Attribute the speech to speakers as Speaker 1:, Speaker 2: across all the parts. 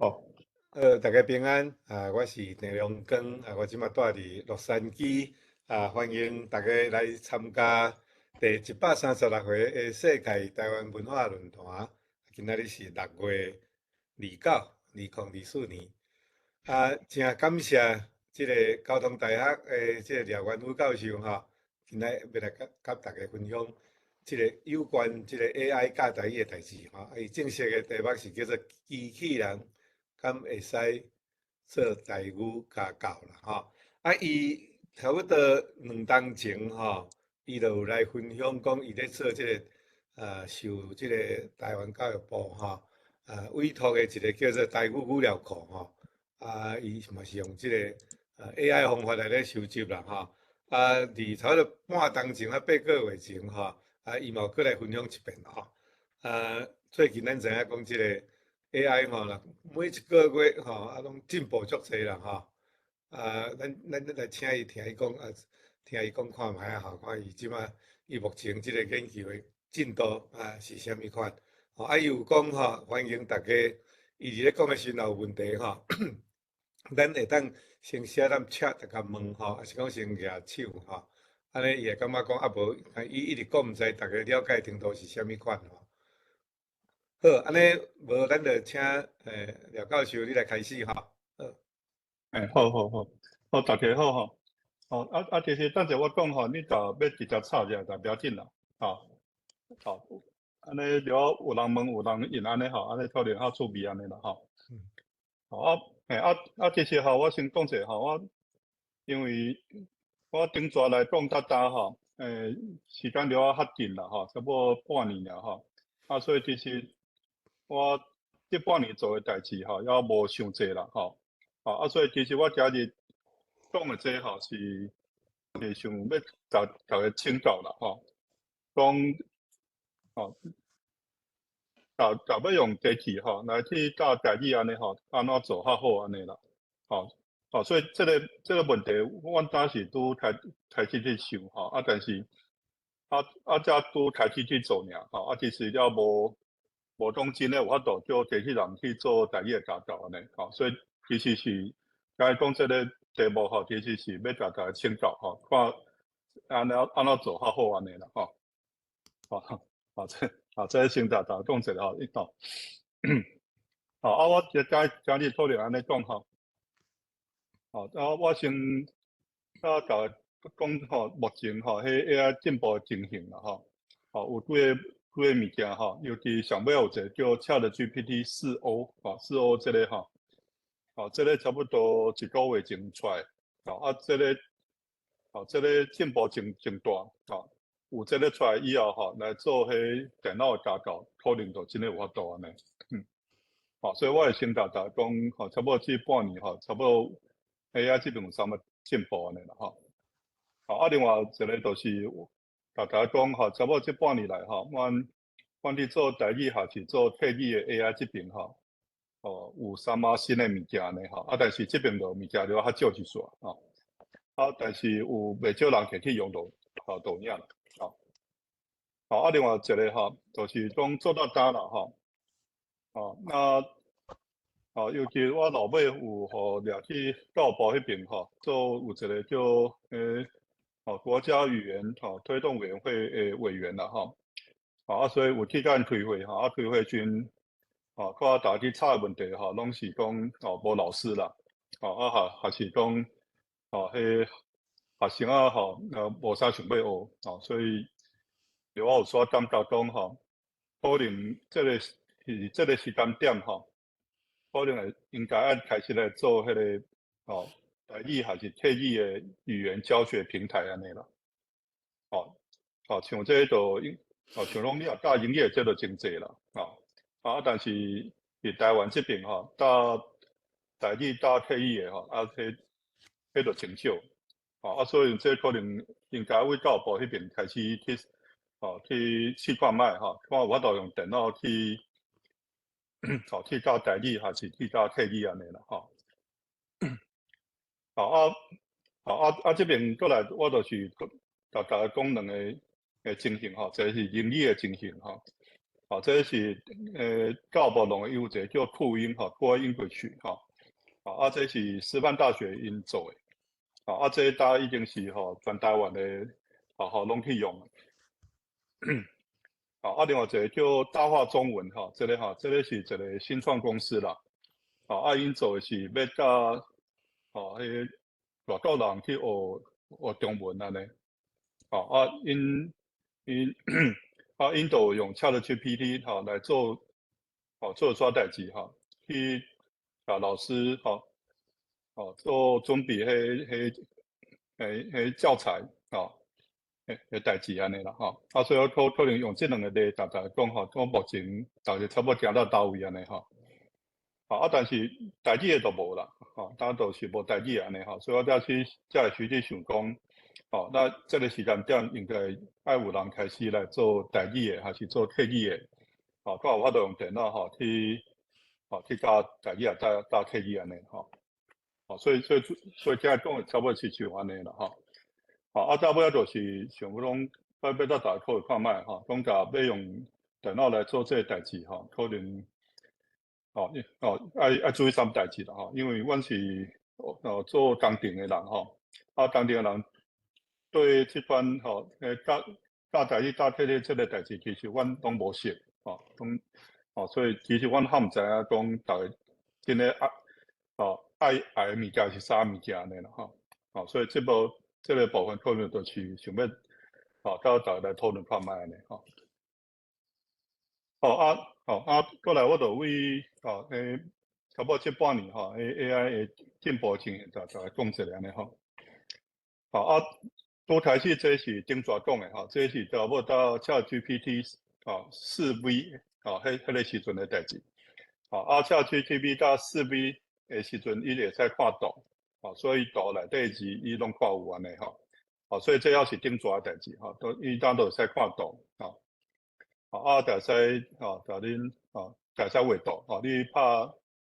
Speaker 1: 哦，大家平安我是郑良光我即马住伫洛杉矶欢迎大家来参加第136回的世界台湾文化论坛。今仔日是6月29，2024年真感谢即个交通大学的即个廖元宇教授今仔要来甲大家分享即个有关即个 AI 教台语的代志伊正式的题目是叫做机器人敢会使做台语家教啦伊差不多2冬前伊就有来分享讲伊咧做即个受即个台湾教育部委托的一个叫做台语语料库伊嘛是用即个AI 方法来咧收集啦伫差不多半冬前8个月前伊嘛有过来分享一遍最近咱知影讲即个 AI 每一个月拢进步足侪啦咱来请伊听伊讲听伊讲看卖看伊即马伊目前即个研究的进度是虾米款伊有讲欢迎大家伊伫咧讲的时阵有问题咱会当先写咱 chat 甲问还是讲先举手安尼伊会感觉讲无伊一直讲毋知大家了解程度是虾米款好，安尼无咱就请廖教授你来开始好。
Speaker 2: 好，大家好其实等下我讲你就要直接插入就不要紧啦，安尼如果有人问有人应安尼安尼可能较趣味安尼啦其实我先讲者因为我顶抓来讲搭时间了较紧啦差不多半年啦所以其实我这半年做的代志也无伤济啦所以其实我今日讲的这是想要大家请教啦讲要用机器来去教台语安尼安怎做较好安尼啦所以这个问题阮当时拄开始去想但是才拄开始去做尔其实了无讲真诶有法度叫机器人去做台语诶家教安尼所以其实是刚才讲这个题目其实是要大家请教看安怎做较好安尼啦这先大家讲者我今日可能安尼讲我先大家讲目前迄 AI 进步诶情形啦有几个物件尤其上尾有一个叫 ChatGPT 4o 4o 这个这个差不多1个月前出来这个进步真大有这个出来以后来做迄电脑诶家教可能就真诶有法度安尼所以我会先大家讲差不多这半年差不多 AI 这边有啥物进步安尼啦另外一个就是大家讲差不多这半年来阮伫做台语还是做特语的 AI 这边有啥物新的物件呢但是这边的物件了较少一撮但是有袂少人摕去用到抖音啦另外一个就是讲做到单啦那尤其我老尾有掠去教育部迄边做有一个叫国家语言推动委员会的委员啦所以有去甲因开会开会时看大家去吵的问题拢是讲无老师啦还是讲迄学生无啥想要学所以我有煞感觉讲可能这个时间点可能会应该要开始来做迄个台语还是特语的语言教学平台安尼啦像这就像讲你也教英语这就真济啦但是伫台湾这边教台语教特语的迄就真少所以这可能应该为教育部迄边开始去试看卖看有法度用电脑去去教台语还是去教特语安尼啦这边过来我就是大家讲两个情形一个是英语的情形这是教育部弄的有一个叫酷音酷音过去这是师范大学因做的这大已经是全台湾的拢去用另外一个叫大话中文这个是一个新创公司啦因做的是要甲迄外国人去学中文安尼因都用 ChatGPT 来做啥代志去老师做准备迄教材迄代志安尼啦所以可能用这两个例大家讲我目前大概差不多行到到位安尼但是代志的都无啦大家都是无代志安尼所以我才会实际想讲那这个时间点应该爱有人开始来做代志的，还是做客语的才有法度用电脑去教代志教客语安尼所以现在讲的差不多是像安尼啦再尾就是想讲要大家可以看卖讲要用电脑来做这个代志可能要注意啥物代志啦因为阮是做工程的人工程的人对这款教代志教客语这个代志，其实阮拢无识所以其实阮还毋知影讲大家真诶爱的物件是啥物件安尼啦所以这个部分可能就是想要甲大家来讨论看卖安尼过来我就为差不多这半年AI 的进步情形大家讲一下安尼拄开始这是顶蛇讲的这是差不多到 ChatGPT 4V 迄个时阵的代志ChatGPT 到4V 的时阵伊会使看图所以图内底字伊拢看有安尼所以这要是顶蛇的代志伊当都会使看图就使甲恁就使画图你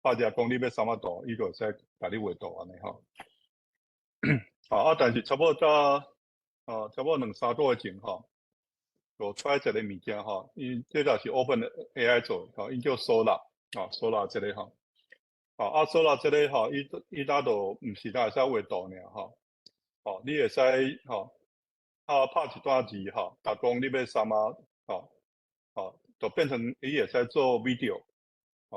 Speaker 2: 拍只讲你要啥物图伊就会使甲你画图安尼但是差不多到差不多2-3个月前就出来一个物件伊这就是 Open AI 做伊叫 Solar 这个Solar 这个伊搭都毋是会使画图尔你会使拍一段字甲讲你要啥物就变成伊会使做 video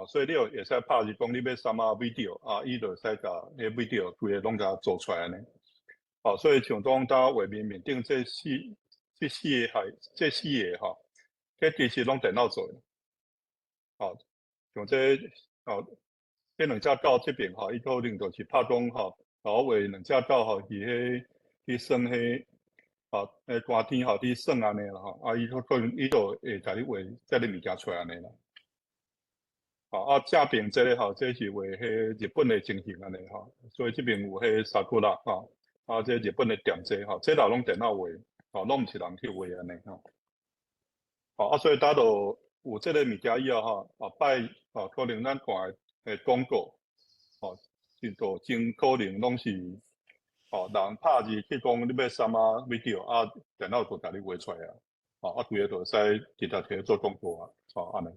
Speaker 2: 所以你会使拍字讲你要啥物 video伊就会使甲迄 video 规个拢甲做出来安尼所以像讲到画面顶这四个这其实拢电脑做像这这两只狗这边伊可能就是拍讲我画两只狗伫去算迄寒天伫算安尼啦伊可能伊就会甲你画这个物件出来安尼啦正边这个这是画迄日本的情形安尼所以这边有迄sakura这日本的店这这都拢电脑画拢毋是人去画安尼所以大家都有这个物件以后摆可能咱看的广告就真可能拢是人拍字去讲你要啥物 video 电脑就甲你画出来规个就会使直接摕做广告安尼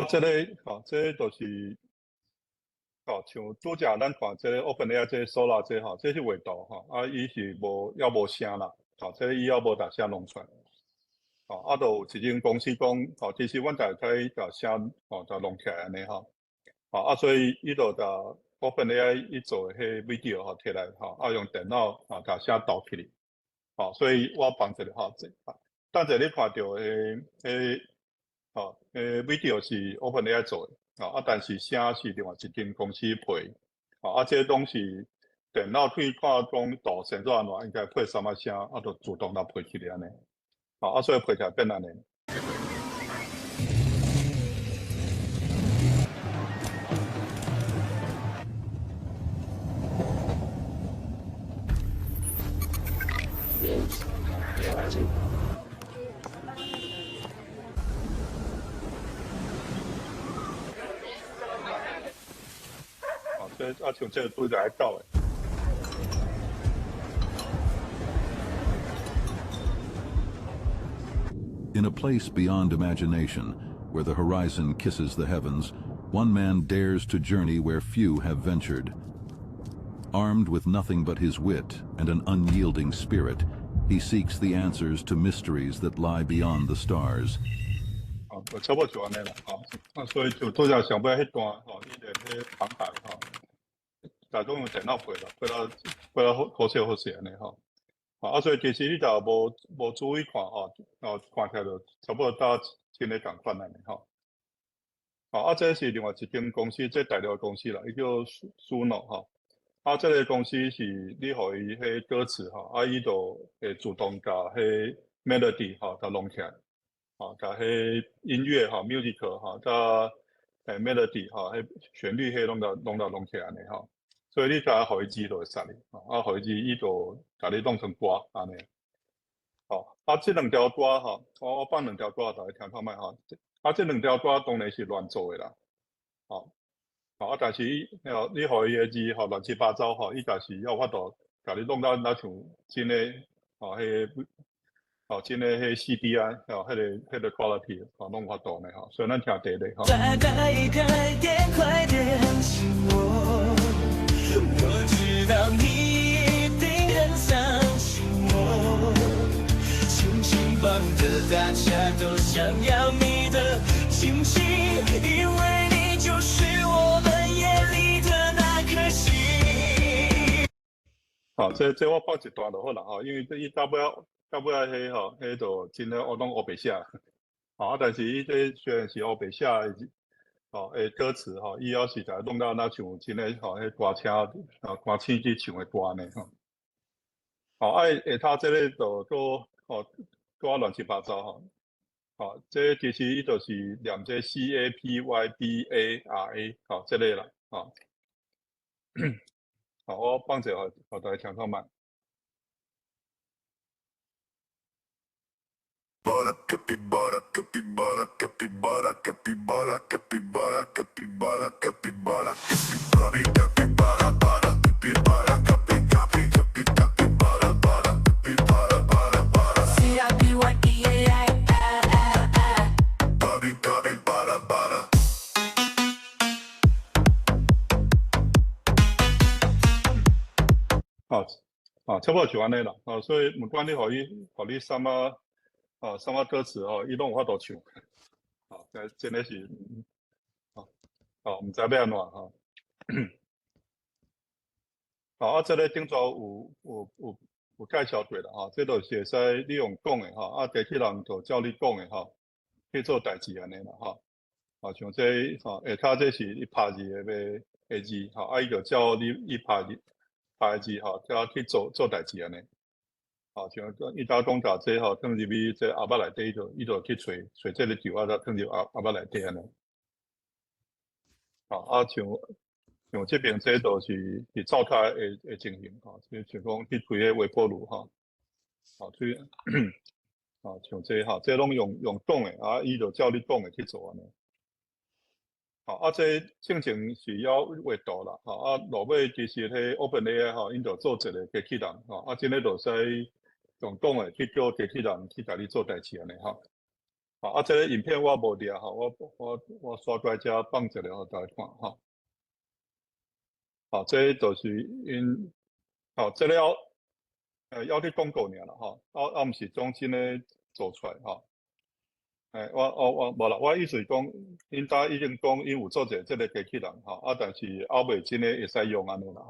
Speaker 2: 这个这就是像拄则咱看这个 OpenAI 这个 Solar 这是画图伊是还无声啦这伊还无大声弄出来就有一间公司讲其实阮大概把声就弄起来安尼所以伊就甲 OpenAI 伊做迄 video 摕来用电脑把声导起来所以我放一个等者你看到video 是 OpenAI 做的但是声是另外一间公司配这拢是电脑去看讲图生做安怎应该配啥物声就自动来配起来安尼所以配起来变安尼所以像这个拄则到诶
Speaker 3: In a place beyond imagination, where the horizon kisses the heavens, one man dares to journey where few have ventured. Armed with nothing but his wit and an unyielding spirit, he seeks the answers to mysteries that lie beyond the stars.
Speaker 2: 差不多就安尼啦，所以就拄则上尾迄段伊个迄航海大众用电脑配到好势安尼所以其实你若无注意看看起来就差不多搭真诶共款安尼这是另外一间公司，这大陆的公司啦，伊叫Suno这个公司是你互伊迄歌词伊就会自动甲迄 melody 甲弄起来甲迄音乐music 甲melody 迄旋律迄弄起来安尼所以你甲互伊字就会使哩互伊字伊就甲你弄成歌安尼这两条歌我放两条歌大家听看卖这两条歌当然是乱做的啦但是你互伊的字乱七八糟伊家是有法度甲你弄到那像真诶真诶迄 CD 迄个 quality 弄法度呢所以咱听第一个快点亲我知道你一定很相信我轻轻放着大家都想要你的亲情因为你就是我们眼里的那颗星这我放一段就好啦因为伊大不了迄就真诶我拢黑白写但是伊这虽然是黑白写诶歌词伊要是甲弄到那像真诶迄歌星去唱诶歌呢下头这个就都乱七八糟这其实伊就是念这 CAPYBARA 这个啦我放者互大家听看卖。Capybara, capybara, capybara, capybara, capybara, capybara, capybara, capybara, capybara, bara, capybara, capy, capybara, bara, capybara, bara, bara. CAPYBARA, capybara, bara. 差不多就安尼啦所以不管你互你什么什么歌词伊拢有法度唱真的是毋知要安怎这个顶头有介绍过啦这就是会使你用讲的机器人就照你讲的去做代志安尼啦像这下骹这是伊拍字的字伊就照你拍字叫去做代志安尼像伊打讲甲这放入去这阿捌内底伊就去找这个球再放入阿捌内底安尼像这边这就是照它的情形就像讲去推迄微波炉推像这拢用讲的伊就照你讲的去做安尼这正经是要画图啦落尾其实迄 OpenAI 因就做一个机器人真诶就使用讲的去叫机器人去甲你做代志安尼这个影片我无掠我刷过来遮放一个互大家看这就是因这个要你广告尔啦毋是总真诶做出来我无啦，我意思是讲，因搭已经讲，因有做者这个机器人但是后尾真诶会使用安尼啦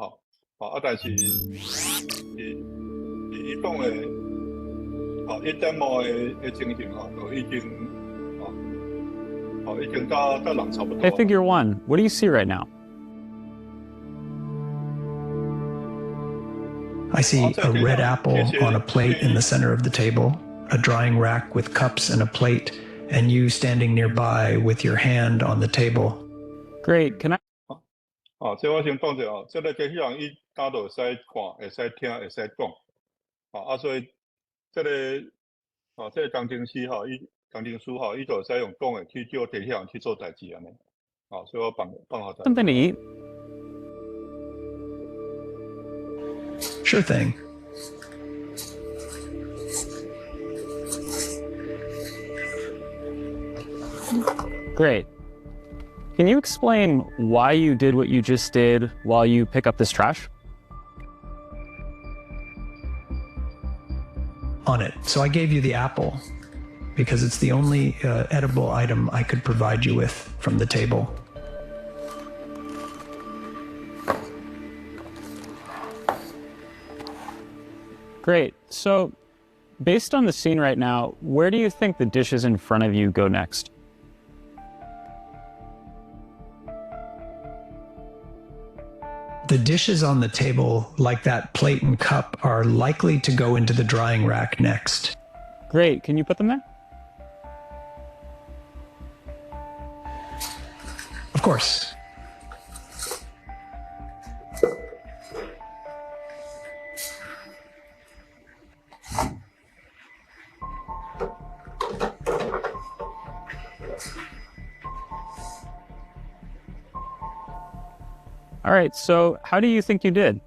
Speaker 2: 但是伊讲诶伊demo诶情形就已经已经甲人差不多。
Speaker 4: Hey, Figure One, what do you see right now?
Speaker 5: I see a red apple on a plate in the center of the table, a drying rack with cups and a plate, and you standing nearby with your hand on the table.
Speaker 4: Great, can I?
Speaker 2: 这我先讲者这个机器人伊搭就会使看，会使听，会使讲所以这个这个工程师伊工程师伊就会使用讲的去叫机器人去做代志安尼所以我放好在。
Speaker 4: Something to eat?
Speaker 5: Sure thing.
Speaker 4: Great. Can you explain why you did what you just did while you pick up this trash?
Speaker 5: On it. So I gave you the apple because it's the only edible item I could provide you with from the table.
Speaker 4: Great. So, based on the scene right now, where do you think the dishes in front of you go next?
Speaker 5: The dishes on the table, like that plate and cup, are likely to go into the drying rack next.
Speaker 4: Great. Can you put them there?
Speaker 5: Of course.
Speaker 4: All right. So, how do you think you did?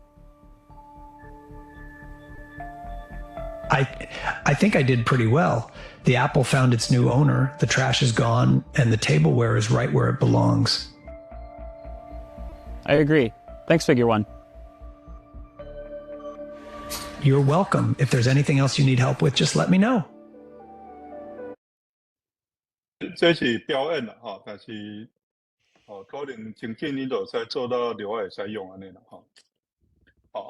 Speaker 5: I think I did pretty well. The apple found its new owner, the trash is gone, and the tableware is right where it belongs.
Speaker 4: I agree. Thanks, Figure One.
Speaker 5: You're welcome. If there's anything else you need help with, just let me know.
Speaker 2: 这是表演啦，吼，但是可能情景你就使做到另外会使用安尼啦，吼。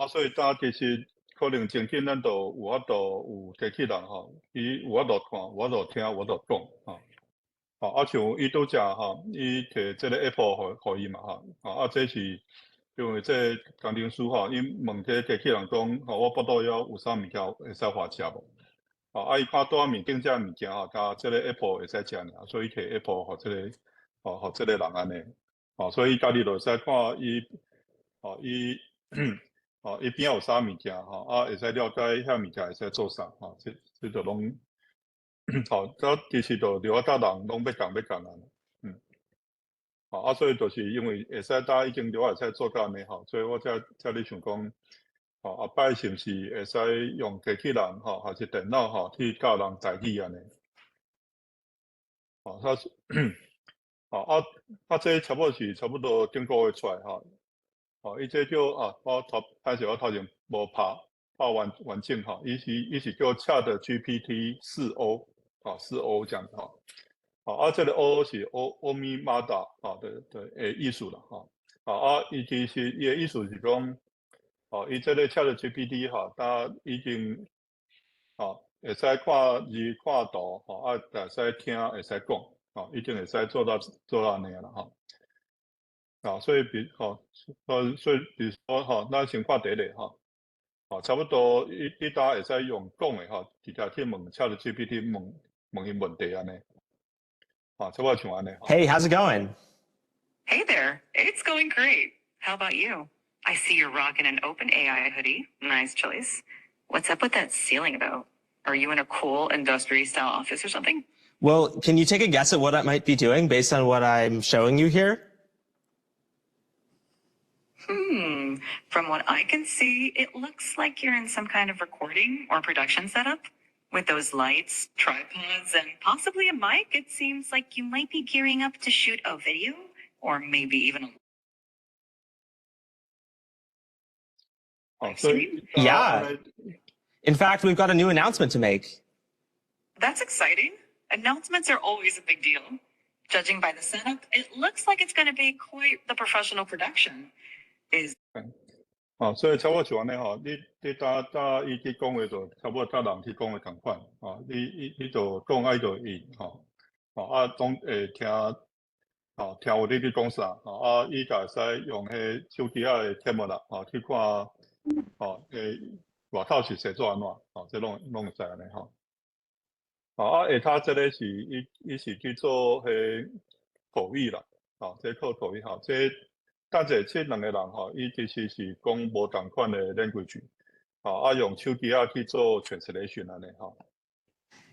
Speaker 2: 所以大家其实可能情景咱就有法度有机器人吼，伊有法度看，有法度听，有法度讲，像伊拄则吼，伊摕即个 Apple 互伊嘛，这是因为这工程师吼，伊问这机器人讲，我腹肚枵有啥物件会使互食无？伊看拄面顶遮物件甲即个 Apple 会使食尔，所以摕 Apple 互即个，互即个人安尼，所以伊家己就会使看伊，伊边仔有啥物件会使了解遐物件会使做啥，这就拢，这其实就留甲人拢要共啊，所以就是因为会使大家已经了会使做到安尼所以我才咧想讲，后摆是毋是会使用机器人还是电脑去教人代语安尼？这差不多顶个月出来伊这叫我头前无拍完整伊是叫 ChatGPT 4O 4O 这样这个 O 是 Omimada 的意思啦伊其实伊的意思是讲伊这个 ChatGPT 它已经会使看字看图会使听会使讲已经会使做到安尼啦所以比如说咱先看第一个差不多伊大会使用讲的直接去问 ChatGPT 问伊问题安尼差不多像安尼
Speaker 6: Hey, how's it going?
Speaker 7: Hey there, it's going great. How about you? I see you're rocking an OpenAI hoodie. Nice choice. What's up with that ceiling though? Are you in a cool industry-style office or something?
Speaker 6: Well, can you take a guess at what I might be doing based on what I'm showing you here?
Speaker 7: From what I can see, it looks like you're in some kind of recording or production setup. With those lights, tripods, and possibly a mic, it seems like you might be gearing up to shoot a video, or maybe even a stream.
Speaker 6: Yeah. In fact, we've got a new announcement to make.
Speaker 7: That's exciting. Announcements are always a big deal. Judging by the setup, it looks like it's going to be quite the professional production.
Speaker 2: 所以差不多像安尼你搭伊去讲话就差不多搭人去讲话同款你就讲伊就应总会听有你去讲啥伊就会使用迄手机的贴膜啦去看外口是写做安怎这拢会知安尼下骹这个是伊是去做迄口语啦这靠口语这但是这两个人伊其实是讲无同款的 language 用手机去做 translation 安尼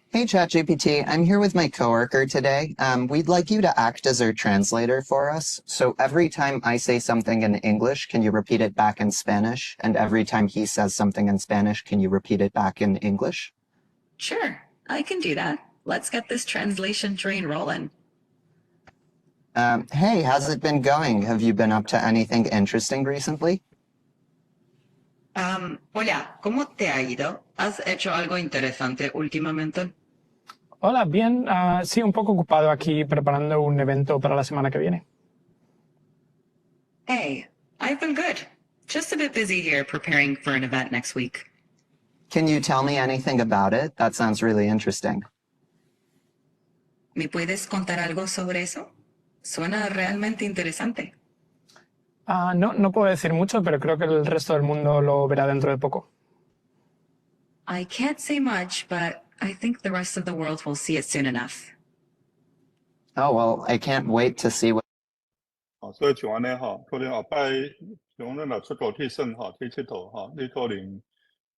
Speaker 8: Hey ChatGPT, I'm here with my coworker today. We'd like you to act as our translator for us. So every time I say something in English, can you repeat it back in Spanish? And every time he says something in Spanish, can you repeat it back in English?
Speaker 7: Sure, I can do that. Let's get this translation train rolling.
Speaker 8: Hey, how's it been going? Have you been up to anything interesting recently?
Speaker 7: Hola, ¿cómo te ha ido? ¿Has hecho algo interesante últimamente?
Speaker 9: Hola, bien. Sí, un poco ocupado aquí preparando un evento para la semana que viene.
Speaker 7: Hey, I've been good. Just a bit busy here preparing for an event next week.
Speaker 8: Can you tell me anything about it? That sounds really interesting.
Speaker 7: ¿Me puedes contar algo sobre eso? Suena realmente interesante.
Speaker 9: No puedo decir mucho, pero creo que el resto del mundo lo verá dentro de poco.
Speaker 7: I can't say much, but I think the rest of the world will see it soon enough.
Speaker 8: Oh, well, I can't wait to see what.
Speaker 2: 所以像安尼可能后摆像咱若出国去耍去佚佗你可能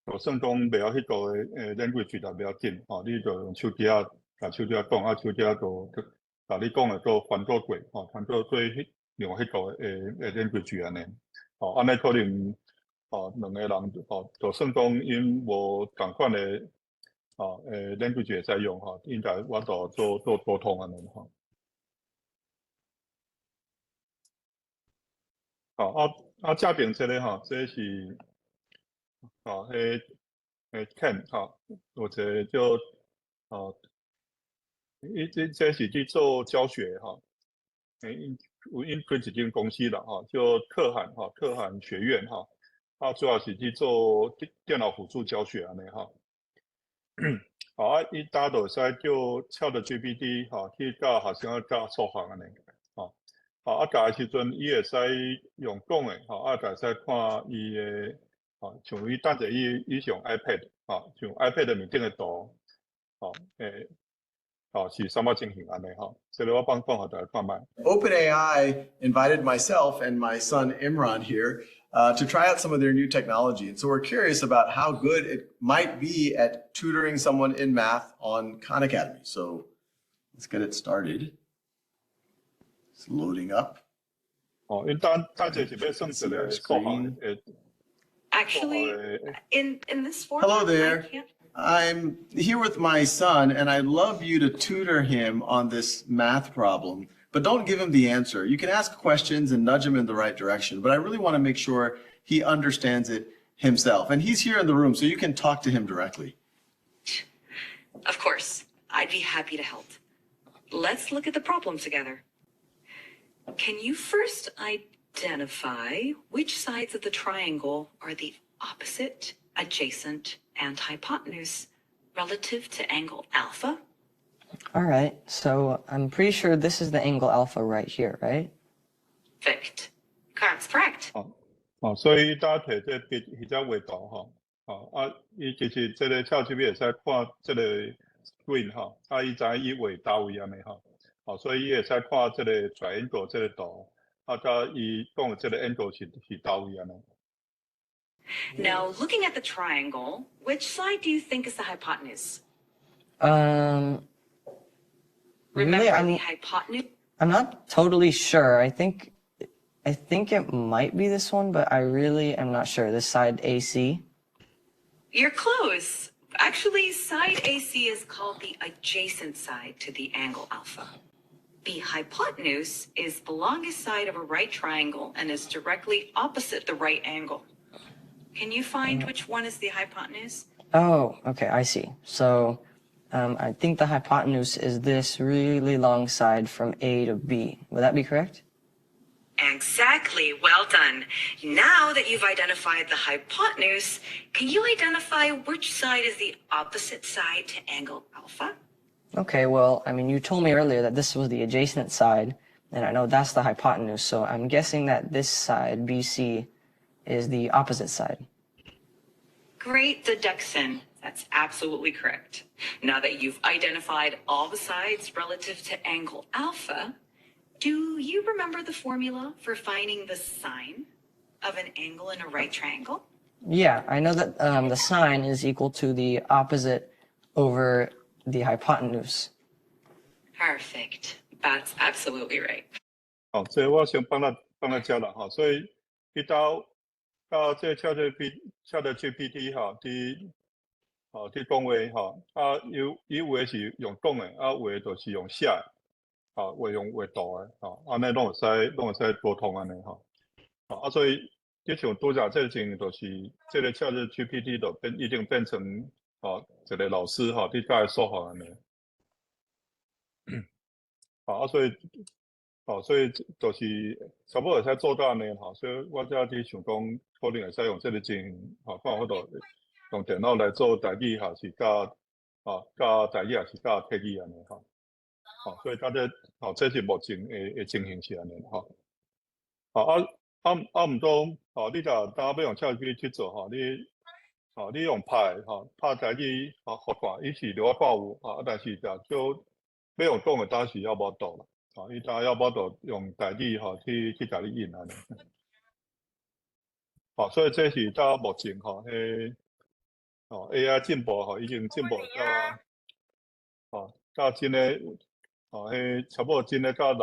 Speaker 2: 就算讲袂晓迄个language也袂要紧你就用手机甲手机讲手机就甲你讲的做翻做过翻做做用迄个language 安尼安尼可能两个人就算讲因无同款的language 会使用应该我就做沟通安尼这边这个这是Ken 有一个叫这是去做教学有因开一间公司啦叫可汗学院主要是去做电脑辅助教学安尼伊搭就会使叫ChatGPT去教学生教数学安尼教的时阵，伊会使用讲的会使看伊的像伊等者伊用 iPad 像 iPad 面顶的图是什么情形安尼所以我帮大家看卖。
Speaker 10: OpenAI invited myself and my son Imran here to try out some of their new technology. And so we're curious about how good it might be at tutoring someone in math on Khan Academy. So let's get it started. It's loading up.
Speaker 7: Actually, in this format,
Speaker 10: Hello there. I'm here with my son, and I'd love you to tutor him on this math problem, but don't give him the answer. You can ask questions and nudge him in the right direction, but I really want to make sure he understands it himself. And he's here in the room, so you can talk to him directly.
Speaker 7: Of course, I'd be happy to help. Let's look at the problem together. Can you first identify which sides of the triangle are the opposite, adjacent, and hypotenuse relative to angle alpha?
Speaker 11: All right, so I'm pretty sure this is the angle alpha right here, right?
Speaker 7: Perfect. That's correct.
Speaker 2: 所以大家摕这笔迄只画图伊其实这个跳这边会使看这个 screen 伊知伊画倒位安尼所以伊会使看这个 triangle 这个图甲伊讲的这个 angle 是倒位安尼。
Speaker 7: Now, looking at the triangle, which side do you think is the hypotenuse? Remember
Speaker 11: Really,
Speaker 7: the hypotenuse?
Speaker 11: I'm not totally sure. I think it might be this one, but I really am not sure. This side AC.
Speaker 7: You're close. Actually, side AC is called the adjacent side to the angle alpha. The hypotenuse is the longest side of a right triangle and is directly opposite the right angle. Can you find which one is the hypotenuse?
Speaker 11: Oh, okay, I see. So I think the hypotenuse is this really long side from A to B. Would that be correct?
Speaker 7: Exactly. Well done. Now that you've identified the hypotenuse, can you identify which side is the opposite side to angle alpha?
Speaker 11: Okay, well, I mean, you told me earlier that this was the adjacent side, and I know that's the hypotenuse, so I'm guessing that this side, BC, is the opposite side.
Speaker 7: Great deduction. That's absolutely correct. Now that you've identified all the sides relative to angle alpha, do you remember the formula for finding the sine of an angle in a right triangle?
Speaker 11: Yeah, I know that the sine is equal to the opposite over the hypotenuse.
Speaker 7: Perfect. That's absolutely right.
Speaker 2: 所以我先帮他教啦所以伊到这ChatGPT 伫讲话伊有的是用讲的有的就是用写的会用会大诶，安尼拢会使沟通安尼所以你像拄则这种就是这个夏日 GPT 就已经变成一个老师你甲伊说法安尼，所以就是差不多会使做到安尼所以我才伫想讲，可能会使用这个情形看有法度用电脑来做台语是甲台语是甲客语安尼所以大家这是目前的情形是安尼毋过你若当要用ChatGPT 去做你用拍台语互看，伊是了法有但是就要用讲的当时要无度啦伊当要无度用台语去甲你印安尼所以这是到目前AI 进步已经进步到真诶差不多真诶甲人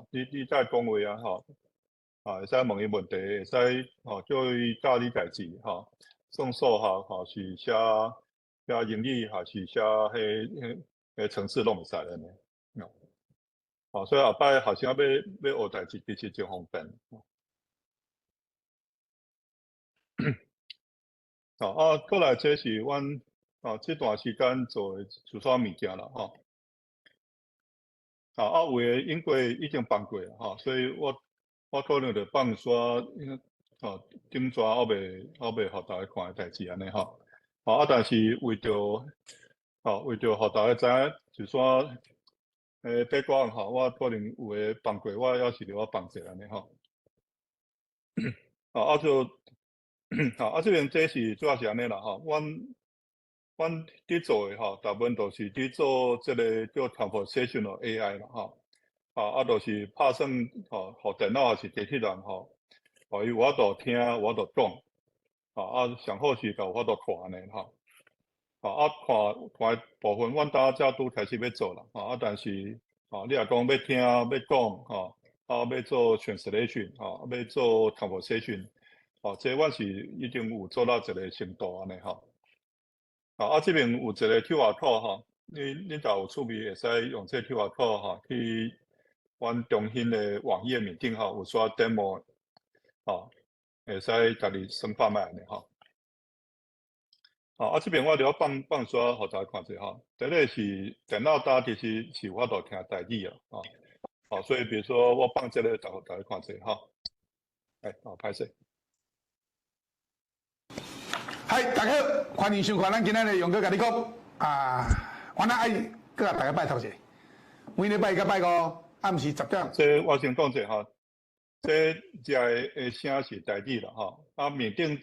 Speaker 2: 你在讲话会使问伊问题，会使叫伊教你代志算数学是写英语是写迄程式拢会使安尼所以后摆学生要学代志其实真方便过来这是阮这段时间做的一撮物件啦有诶因为已经放过所以我可能就放煞顶抓后袂互大家看诶代志安尼但是为着互大家知影就煞background我可能有诶放过，我还是我放者安尼这边这是主要是安尼啦阮伫做诶大部分都是伫做即个叫 conversational AI 啦就是拍算互电脑还是机器人伊有法度听有法度讲上好是甲有法度看安尼看的部分阮当才拄开始要做啦但是你若讲要听要讲要做 translation 要做 conversation 这阮是已经有做到一个程度安尼这边有一个 QR code 你若有趣味会使用这 QR code 去阮中心的网页面顶有煞 demo 会使家己先看卖安尼这边我就要放煞互大家看者第一个是电脑搭其实是有法度听台语所以比如说我放这个互大家看者歹势。
Speaker 12: 嗨，大家好，欢迎收看咱今仔日勇哥甲你讲我那爱搁甲大家拜托者，每礼拜甲拜五暗时10点。
Speaker 2: 这我先讲者这只的声是台语啦面顶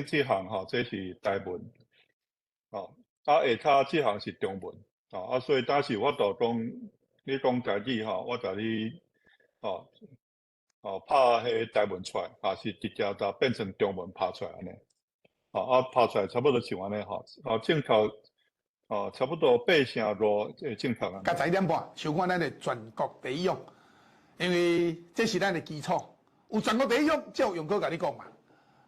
Speaker 2: 这行这是台文下骹这行是中文所以当时我都讲你讲台语我甲你拍迄台文出来是直接就变成中文拍出来安尼拍出来差不多像安尼镜头差不多8成多镜头啊。
Speaker 12: 甲11点半收看咱的全国第一用，因为这是咱的基础，有全国第一用，才有勇哥甲你讲嘛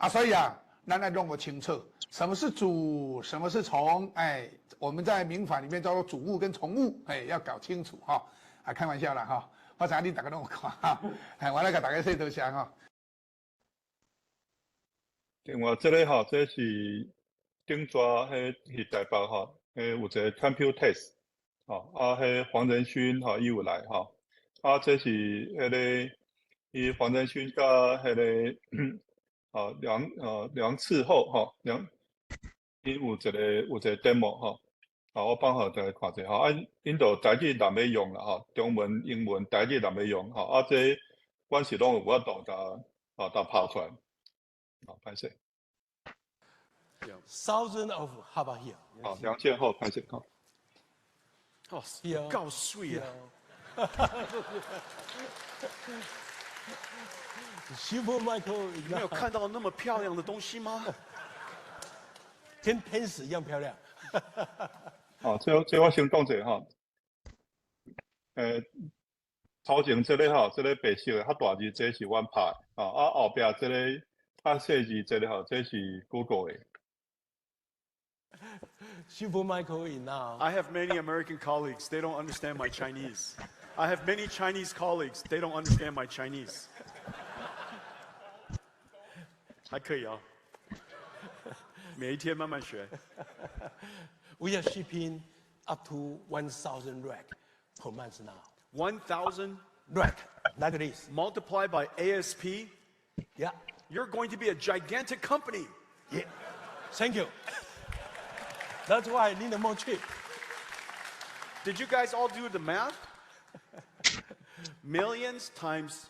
Speaker 12: 所以咱要弄个清楚，什么是主，什么是从，我们在民法里面叫做主物跟从物，要搞清楚开玩笑啦我知你大家拢有看我来甲大家说多谢
Speaker 2: 另外这个这是顶抓迄台北有一个 computer test 迄黄仁勋伊有来这是迄个伊黄仁勋甲迄个梁次后伊有一个 demo 我放互大家看者因就台语难要用啦中文、英文、台语难要用这阮是拢有法度打拍出来。拍摄。
Speaker 13: Thousand of Haba here.
Speaker 2: 2000后拍摄
Speaker 13: 够水啊！Super Michael，
Speaker 14: 你没有看到那么漂亮的东西吗？
Speaker 13: 跟天使一样漂亮。
Speaker 2: 这我先讲者头前这个这个白色的较大字，这是阮拍后壁这个较细字这个这是 Google 的。
Speaker 13: Super Michael in now.
Speaker 14: I have many American colleagues. They don't understand my Chinese. I have many Chinese colleagues. They don't understand my Chinese. 还可以啊，每一天慢慢学。
Speaker 13: We are shipping up to 1,000 rack per month now.
Speaker 14: 1,000
Speaker 13: rack, like this.
Speaker 14: Multiplied by ASP.
Speaker 13: Yeah.
Speaker 14: You're going to be a gigantic company.
Speaker 13: Yeah. Thank you. That's why I need more chip.
Speaker 14: Did you guys all do the math? Millions times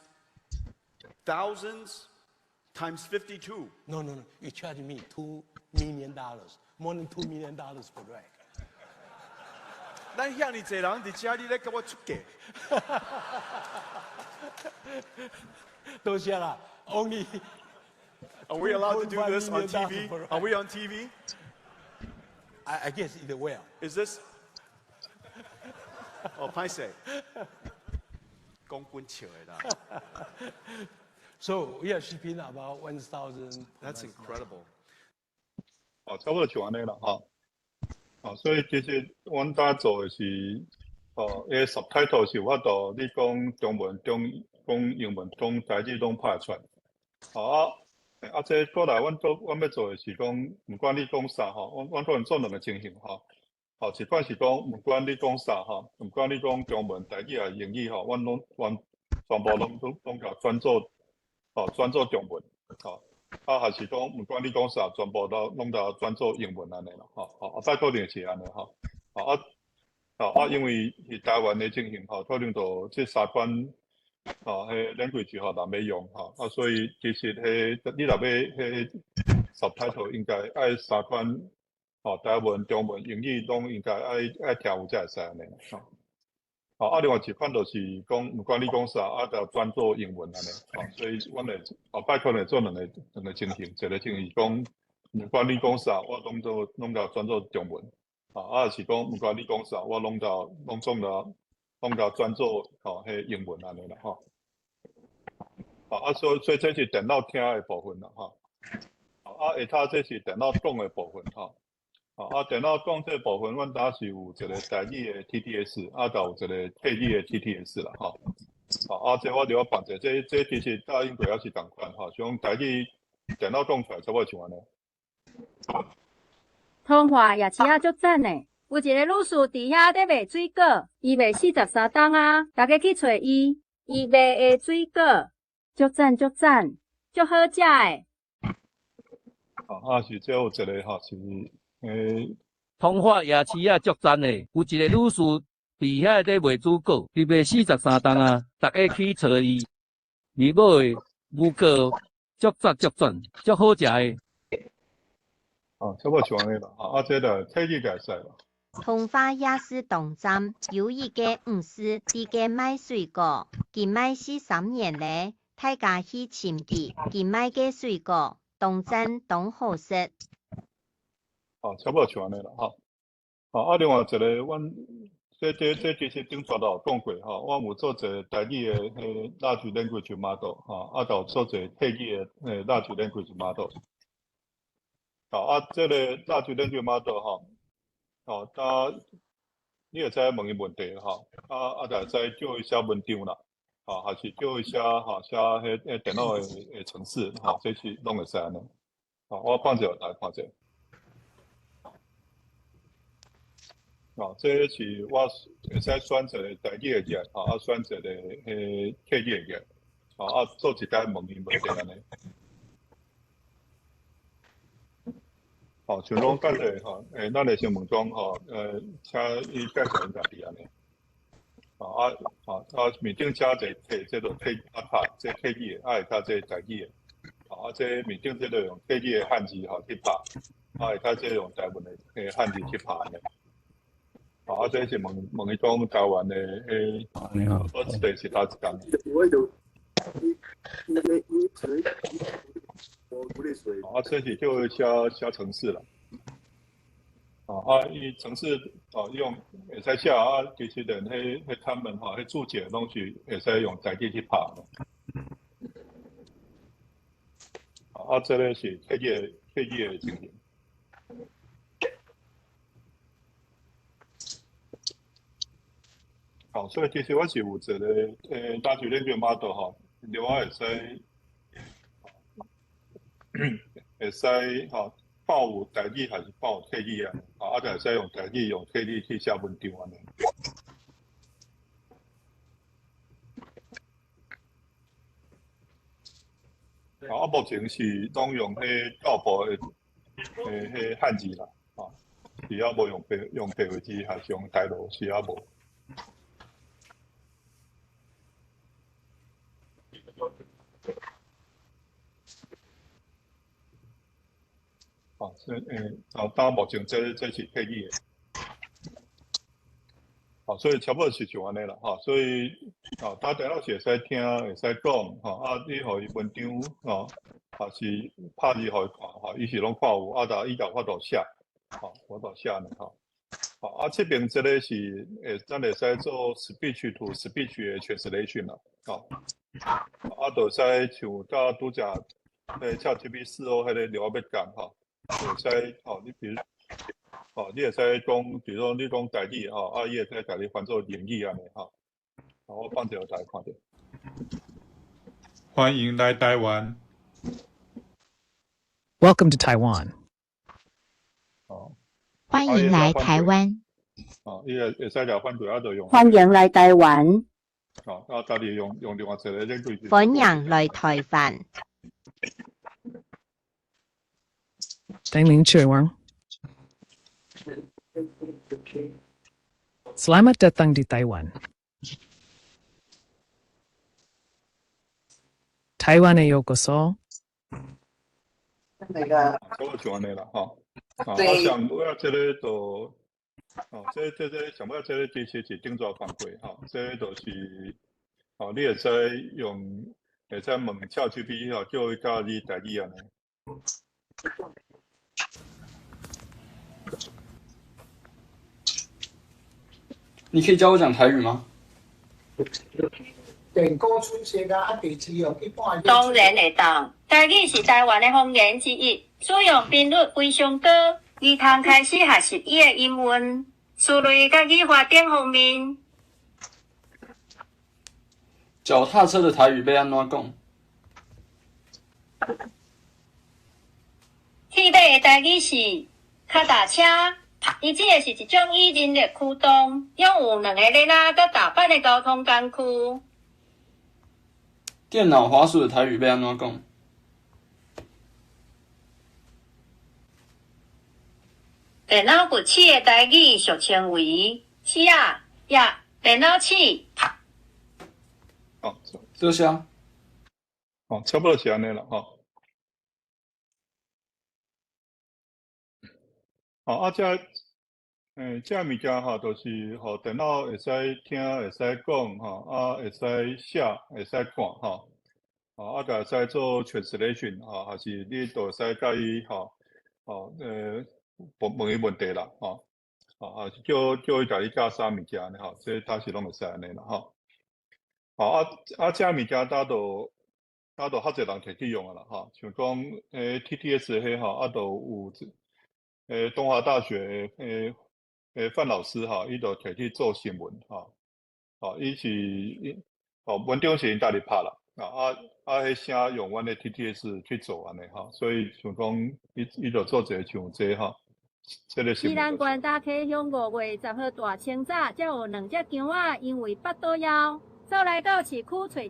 Speaker 14: thousands times 52.
Speaker 13: No. You charge me $2 million, more than $2 million per rack.
Speaker 14: 咱遐尼济人，伫遮你咧给我出价。
Speaker 13: 多谢啦 ，Only.
Speaker 14: Are we allowed to do this on TV? Are we on TV?
Speaker 13: I guess it will.
Speaker 14: Is this? Oh, 歹势，讲滚笑的啦。
Speaker 13: So we are shipping about 1,000.
Speaker 14: That's incredible.
Speaker 2: 差不多就安尼啦，所以其实阮搭做的是，subtitle 是有法度，你讲中文、讲英文、讲台语拢拍得出来。这过来阮要做的是讲，不管你讲啥阮可能做两个情形一款是讲，不管你讲啥不管你讲中文、台语啊、英语阮全部拢甲转做中文还是讲不管你讲啥，全部拢甲转做英文安尼啦再可能是安尼因为是台湾的情形可能就这三款language难要用所以其实你若要subtitle 应该爱三款台文、中文、英语拢应该爱听有才会使安尼另外一款就是讲，不管你讲啥，就转做英文安尼所以阮会后摆可能做两个情形，一个情形讲，不管你讲啥，我拢甲转做中文是讲不管你讲啥，我拢甲转做英文安尼啦所以这是电脑听的部分啦下头这是电脑讲的部分电脑讲这部分，阮搭是有一个台语的 TTS， 就有一个泰语的 TTS 啦这我就要放者，这其实搭英国也是同款像台语电脑讲出来差不多像安尼。
Speaker 15: 通话夜市足赞的，有一个女士伫遐咧卖水果，伊卖43档啊，大家去找伊，伊卖的水果足赞，足好食的。
Speaker 2: 是这有一个是。
Speaker 16: 通化夜市足赞的，有一个女士伫遐咧卖水果，伊卖43档啊，大家去找伊，伊买的牛果足赞，足好食的。
Speaker 2: 差不多像安尼啦，这个体育会使啦。
Speaker 17: 通化夜市东站有一个黄师伫个卖水果，伊卖43年咧，大家去寻伊，伊卖个水果，东赞东好食。
Speaker 2: 差不多像安尼啦另外一个阮这其实顶全都有讲过我有做一个台语的large language model 就有做一个泰语的large language model 这个large language model 你会使问伊问题就会使叫伊写文章啦还是叫伊写电脑的程式这是拢会使安尼我放者来看者。这是我会使选一个台语的页选一个泰语的页做一解问伊问题安尼像讲等下咱来先问讲请伊介绍因家己安尼面顶写一个这个泰这泰语的下这台语的这面顶这个用泰语的汉字去拍下这用台文的汉字去拍安尼这是问伊讲台湾的
Speaker 16: 你好，
Speaker 2: 我这个是哪一间？这是就写程式啦。伊程式用会使写其实连他们注解的东西会使用台语去拍这个是泰语的情形。好，所以其实我是有一个大学研究 model 吼，另外会使吼报有台语还是报有客语啊？啊，就会使用台语用客语去写文章安尼。啊，目前是拢用迄教部的迄汉字啦，啊，是还无用白话字，还是用台语是还无。啊，所以当目前这是客语的。好，所以差不多是像安尼啦，哈，所以打电脑是会使听，会使讲，哈，啊，你互伊文章，还是拍字互伊看，哈，伊是拢看有，啊，但伊就法度写，法度写呢，啊，这边这个是咱会使做 speech to speech 的 translation 啦，啊，就使像甲拄只ChatGPT 4迄个聊要讲，会使，你比如。你会使讲，比如说你讲台语，啊，伊会使甲你翻做英语安尼，我放一个大家看者。
Speaker 18: 欢迎来台湾。
Speaker 19: Welcome to Taiwan.
Speaker 17: 欢迎来台湾。
Speaker 2: 伊会使聊翻对，啊，就用。
Speaker 15: 欢迎来台湾。
Speaker 2: 啊，家己用另外一个这句。
Speaker 17: 欢迎来台湾。
Speaker 19: 欢迎台湾。Selamat datang di Taiwan. Taiwan에 요거소.
Speaker 2: 我就安尼啦，我想我这个就，这想要这个其实是顶座犯规，这个就是，你会使用，会使问ChatGPT，叫伊教你台语安尼。
Speaker 20: 你可以教我讲台语吗？
Speaker 15: 当然会当，台语是台湾的方言之一，使用频率非常高，儿童开始学习伊的英文、词类甲语法等方面。
Speaker 20: 脚踏车的台语要安怎讲？
Speaker 15: 汽马的台语是脚踏车。伊指的是一种以人力驱动，拥有两个列拉甲大班的交通工具。
Speaker 20: 电脑滑鼠的台语要安怎讲？
Speaker 15: 电脑骨器的台语俗称为齿啊呀，电脑齿。
Speaker 20: 这下。
Speaker 2: 差不多是安尼啦，这物件就是电脑会使听，会使讲，会使写，会使看，就会使做 translation，还是你就会使甲伊，问伊问题啦，叫伊甲你教啥物件呢？这它是拢会使安尼啦，这物件它都较侪人摕去用啊啦，像讲TTS 迄都有东华大学范老师伊就摕去做新闻伊是文章是因家己拍啦，迄声用阮的 TTS 去做安尼所以像讲伊就做一个像这这个新闻。
Speaker 15: 宜兰县大溪乡5月10号大清早，才有2只姜仔因为腹肚枵，走来到市区找食，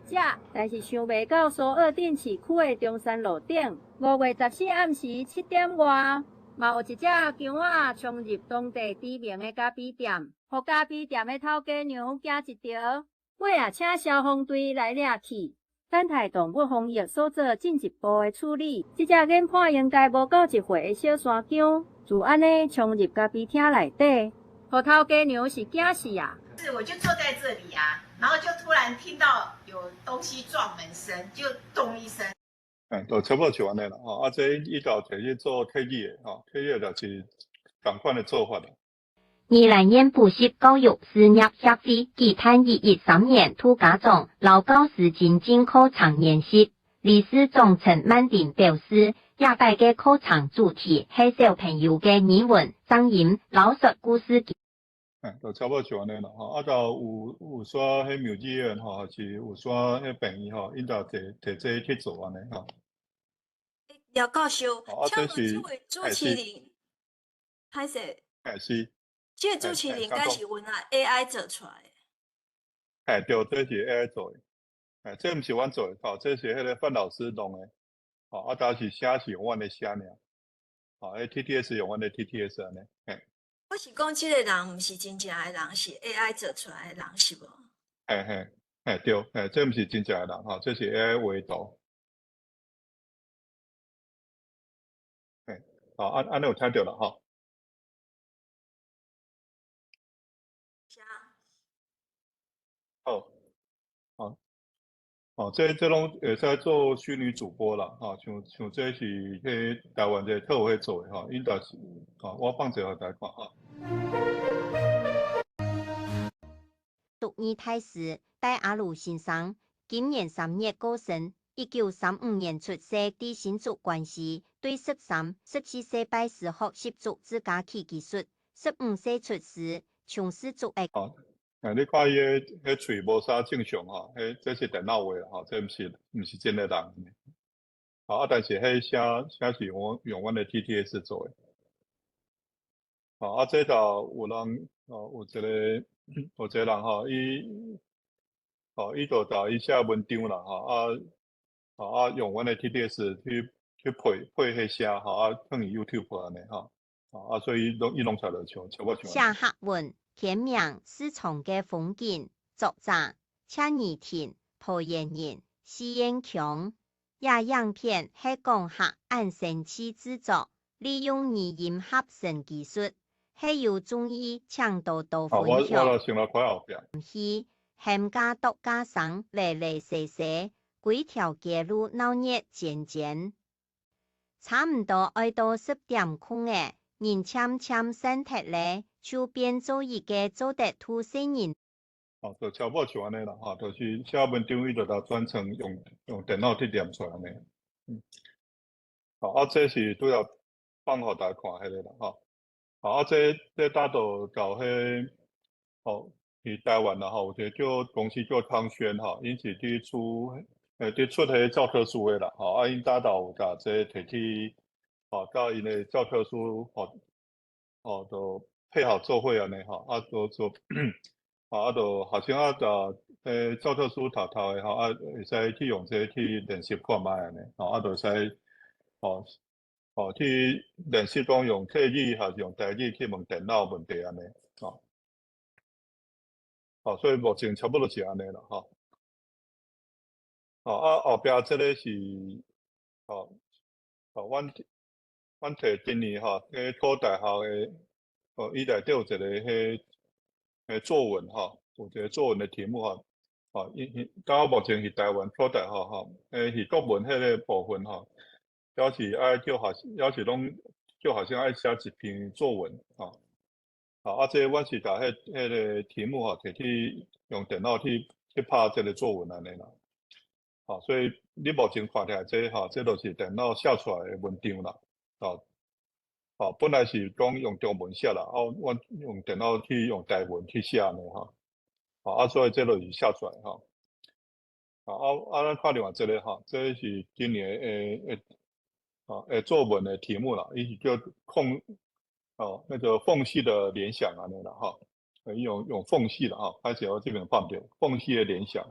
Speaker 15: 但是想袂到苏澳镇市区的中山路顶，5月14暗时7点外。嘛有一只姜仔冲入当地知名的咖啡店，互咖啡店的头家娘惊一条，尾也请消防队来掠去。等待动物防疫所做进一步的处理。这只研判应该无到1岁的小山姜，就安尼冲入咖啡厅内底，互头家娘是惊死啊！
Speaker 21: 是，我就坐在这里啊，然后就突然听到有东西撞门声，就咚一声。
Speaker 2: 就差不多就安尼啦，这伊就摕去做科技的，科技就是同款的做法啦。
Speaker 17: 宜蘭縣補習教育事業協會暨2013年土家長勞教師進行課程研習，理事長陳曼婷表示，亞擺嘅課程主題係小朋友嘅語文、聲音、老實故事。
Speaker 2: 就差不多像安尼啦吼。啊，就有煞迄苗子园吼，还是有煞迄病院吼，因就摕这去做安尼吼。
Speaker 18: 廖教授，
Speaker 2: 啊，
Speaker 18: 请问这位主持人，歹势，
Speaker 2: 是，
Speaker 18: 这个主持人应该是阮啊 AI 做出来的。
Speaker 2: 对，这是 AI 做的，这毋是阮做的，吼，这是迄个范老师弄的，吼，啊，但是写是用阮的写尔，吼，迄 TTS 用阮的 TTS 安尼，
Speaker 18: 我是讲，这个人毋是真正的人，是 AI 做出来的人，是无？
Speaker 2: 对，这毋是真正的人，吼，这是 AI 画图。好，安尼有听到了吼。这拢会使做虚拟主播啦，像这是迄台湾这特有迄做的吼，因但是我放一个互大家看哈。
Speaker 17: 独尼太师戴阿鲁先生，今年3月过身，1935年出生，伫新竹县时，对13、14岁拜师学习竹子加器技术，15岁出师从事竹艺。
Speaker 2: 你看伊迄喙无啥正常吼，这是电脑画啦吼，这毋是真的人。啊，但是迄写是用阮的 TTS 做的。啊，这就有人有一个人吼，伊就伊写文章啦吼，啊用阮的 TTS 去配迄写吼，啊放伊 YouTube 安尼吼，啊所以伊弄出来就差不多
Speaker 17: 写客文。天命是从嘅风景，作者车宜婷，蒲妍妍，施延强。样片系讲客按神器制作，利用语音合成技术，系由中医强度分享。
Speaker 2: 我先来看后边。
Speaker 17: 是含加独加上零零舍舍，几条街路闹热渐渐。差唔多爱到10点空嘅，人참참身體咧。手边做一个做得土生人，
Speaker 2: 就差不多像安尼啦，哈，就是写文章伊就转成用电脑去念出来安尼，啊，这是都要放互大家看迄个啦，啊，这大都搞迄，伫台湾啦，有一个公司叫康轩哈，因是伫出迄教科书的啦，啊，因大都有甲这摕去，甲因的教科书，就。配好做伙安尼吼，啊都做，啊都学生教科书读的吼，啊会使去用这去练习看卖安尼，啊就会使，去练习讲用客语还是用台语去问电脑问题安尼，所以目前差不多是安尼啦，啊后壁这个是，阮摕今年迄科大校的。伊内底有一个迄作文有一个作文的题目到目前是台湾科大是国文迄个部分要是爱要是拢叫学生爱写一篇作文啊，这阮是甲迄个题目摕去用电脑去拍这个作文安尼啦，所以你目前看起来这都是电脑写出来的文章啦，本来是讲用中文写啦，阮用电脑去用台文去写呢所以这都是写出来咱看另外这个这是今年作文的题目啦，伊是叫那个缝隙的联想安尼啦用缝隙啦开始我这边放掉缝隙的联想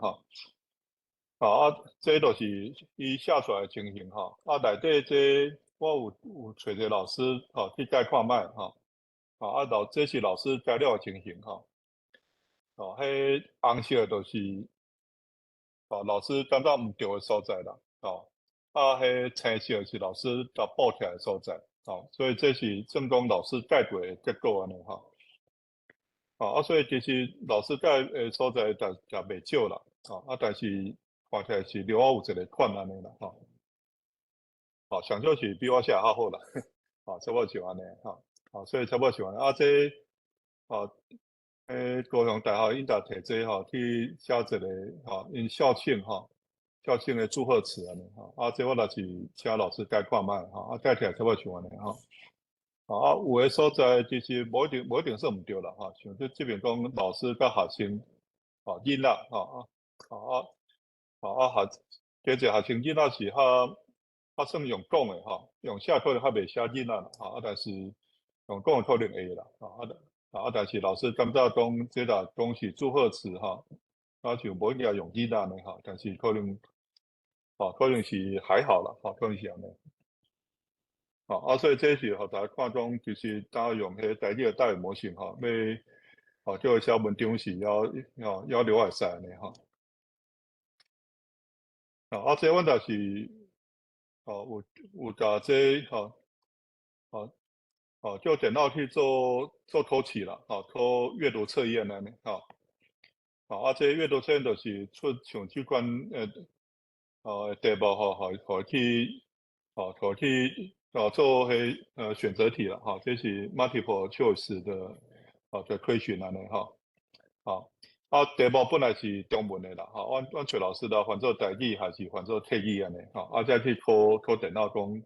Speaker 2: 这都是伊写出来的情形内底这。我有找一个老师去带看卖这是老师材料的情形迄红色都是老师感觉毋对的所在啦迄青色是老师甲补起来的所在所以这是正宗老师带过的结果安尼所以其实老师带的所在也袂少啦但是看起来是另外有一个款安尼啦上少是比我写较好啦，差不多是安尼所以差不多是安尼这高雄大学因在摕这去写一个因校庆的祝贺词安尼这我也是请老师改看卖带起来差不多是安尼有的所在其实无一定是毋对啦，像这边讲老师甲学生，囡仔，其实学生囡仔是较算用讲的，用写可能较袂写囡仔啦，但是用讲的可能会啦，但是老师感觉讲这啦讲是祝贺词，就无一定要用囡仔的，但是可能是还好啦，可能是安尼。所以这是大家看中，就是当用迄台语的大语模型，要叫写文章是要留会使呢，这阮也是有甲这叫电脑去做考试啦，考阅读测验安尼，这阅读测验就是出像即款题目互去做迄选择题啦，这是 multiple choice 的question安尼，题目本来是中文的啦，阮找老师啦，换做台语还是换做泰语安尼，再去考电脑讲，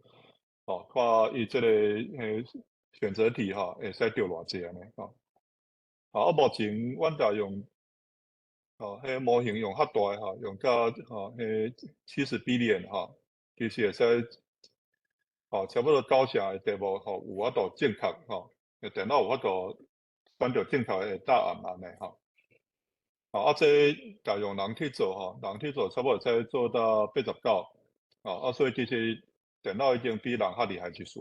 Speaker 2: 看伊这个选择题会使对偌济安尼，目前阮也用迄模型用较大的用到迄70 billion 其实会使差不多90成的题目有法度正确电脑有法度选到正确的答案安尼这甲用人去做人去做差不多会使做到89所以其实电脑已经比人较厉害一丝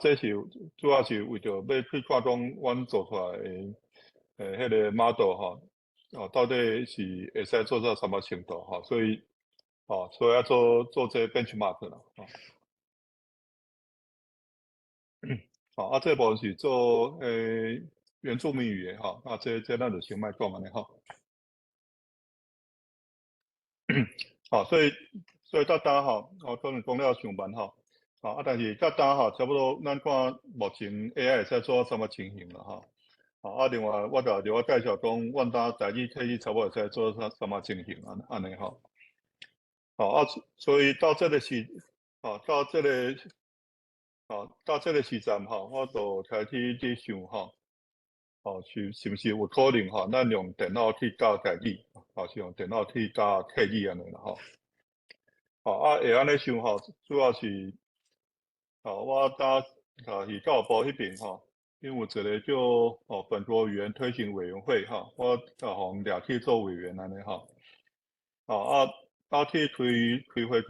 Speaker 2: 这是主要是为着要去看讲阮做出来的迄个 model 到底是会使做到什么程度所以要做这 benchmark 啦这部分是做原住民语的这咱就先莫讲安尼所以搭单可能讲了伤慢但是搭单差不多咱看目前 AI 会使做到什么情形啦另外我就另外介绍讲阮搭台语泰语差不多会使做到什么情形安尼所以到这个时阵我就开始去想是不是有可能咱用电脑去教台语是用电脑去教泰语安尼啦会安尼想主要是我搭是教育部迄边因为有一个叫本国语言推行委员会我互掠去做委员安尼去开会开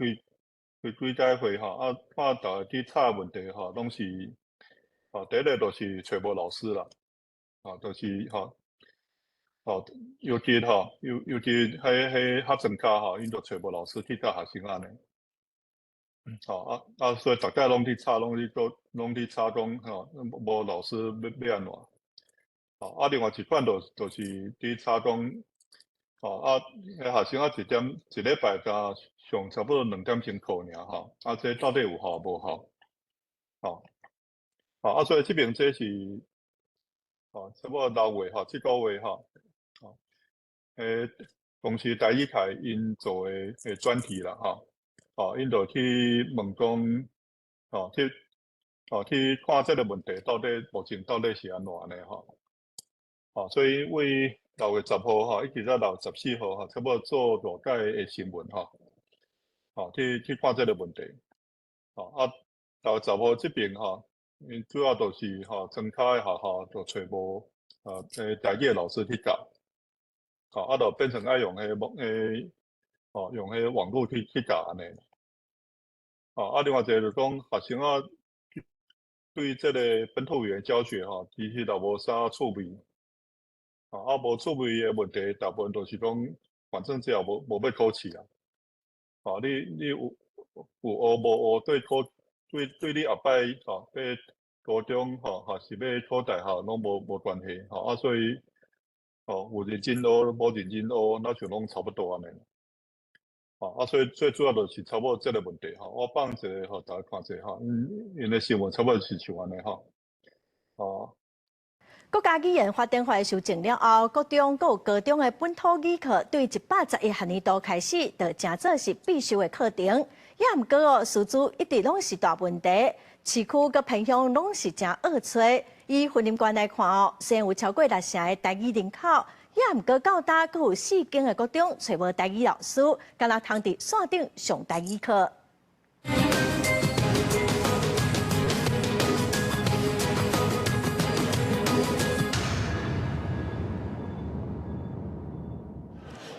Speaker 2: 几届会看大家去查问题拢是第一个就是找无老师啦就是尤其迄学生家因就找无老师去教学生安尼所以大家拢去查讲无老师要安怎另外一款就是去查讲学生一礼拜加上差不多2点钟课尔这到底有效无效所以这边这是差不多6月这个月公司台语台因做的专题啦因就去问讲去看这个问题到底目前到底是安怎呢所以为6月10号一直到6月14号差不多做大概的新闻去看这个问题6月10号这边因主要都是增加的学校就找无台语的老师去教就变成要用用网络去教安尼另外一个就讲学生对这个本土语言教学其实也无啥趣味无趣味的问题大部分都是讲反正只要无要考试你有学无学对你后摆要高中还是要考大学拢无关系所以有认真学无认真学那就拢差不多安尼所以最主要就是差不多这个问题我放一个互大家看者因为新闻差不多是像安尼
Speaker 1: 国家语言发展法修正了后，国中佮有高中的本土语课对111学年度开始，就正做是必修的课程。也毋过哦，师资一直拢是大问题，市区佮偏乡拢是真恶吹。以婚姻观来看哦，虽然有超过6成的台语人口，也毋过到大佮有4间的高中找无台语老师，敢若通伫线顶上台语课。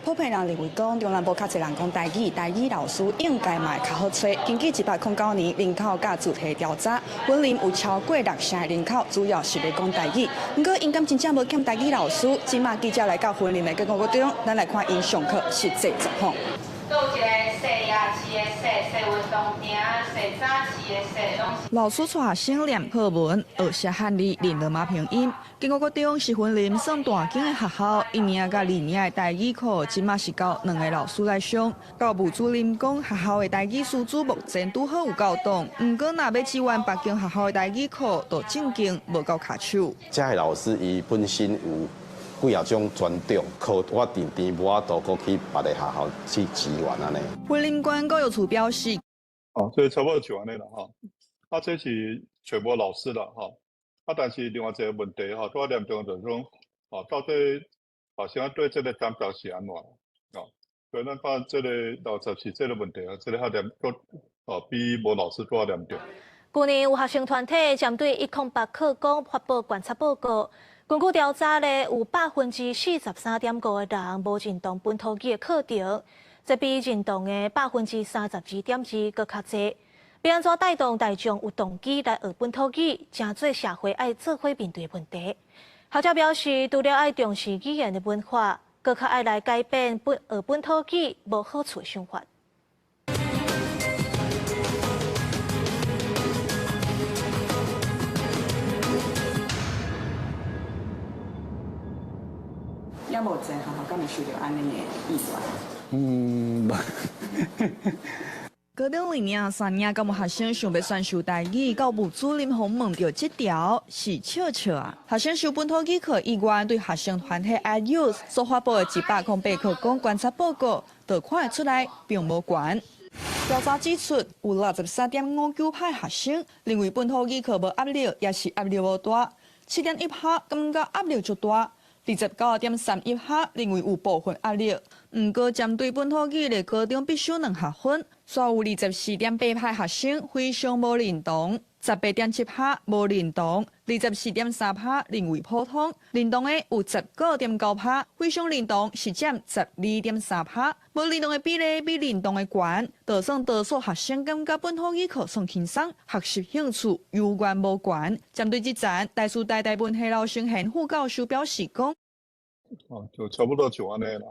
Speaker 3: 普遍人认为讲，中南部较侪人讲台语，台语老师应该嘛会较好找。根据109年人口甲主题调查，云林有超过6成的人口主要是咧讲台语。不过，因敢真正无欠台语老师。今麦记者来到云林的各个高中，咱来看因上课实际状况。有一个细牙齿的细运动镜，细早市的细拢是。老师带学生念课文、学写汉字、练罗马拼音。经过高中是云林算大间的学校，1年甲2年的台语课，即马是交2个老师来上。教务主任讲，学校的台语师资目前拄好有够动，不过若要支援北京学校的台语课，就正经无够卡手。
Speaker 22: 这个老师伊本身有。几啊种专长，课我定无法度过去别个学校去支援安尼。
Speaker 3: 云林县教育处表示，
Speaker 2: 所以差不多就安尼啦哈。这是找无老师啦哈。但是另外一个问题哈，拄严重就是讲，到底学生对这个感觉是安怎所以咱把这个60%这个问题这个较严比无老师拄严重。
Speaker 23: 去年有学生团体针对108课纲发布观察报告。根据调查咧，有43.5%的人无认同本土语的课程，这比认同的32.2%搁较济。要安怎带动大众有动机来学本土语，正做社会爱做伙面对的问题。学者表示，除了爱重视语言的文化，搁较爱来改变学本土语无好处的想法。
Speaker 3: 也无在学校敢会受到安尼的意外。高中2年、3年，敢有学生想要选修台语，教务主任询问到这条是笑笑啊。学生修本土语课以外，对学生团体 IUS 所发布的108课纲观察报告，就看得出来并无悬。调查指出，有63.59%学生认为本土语课无压力，也是压力无大；7.1%感觉压力足大。29.31%认为有部分压力，不过针对本土语的高中必修2学分，却有24.8%学生非常无认同，18.7%无认同，24.3%认为普通，认同的有19.9%，非常认同是占12.3%，无认同的比例比认同的悬，就算多数学生感觉本土语课算轻松，学习兴趣犹原无悬。针对这站，台师大台文系老生贤副教授表示讲。
Speaker 2: 就差不多就安尼啦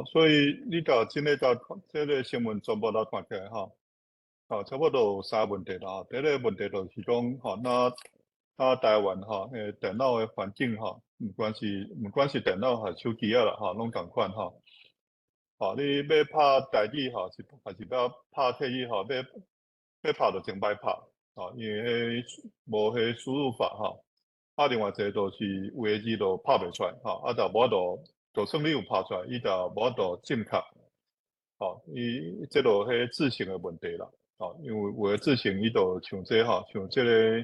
Speaker 2: 所以你到今日到这个新闻全部都看起来差不多有3个问题啦。第一个问题就是讲那台湾电脑的环境不管是电脑还是手机啦拢同款你要拍台语还是要拍客语要拍就真歹拍因为无迄输入法另外一个就是有的字就拍袂出来就无法度，就算你有拍出来，伊就无法度正确伊这就迄字形的问题啦因为有的字形伊就像这像这个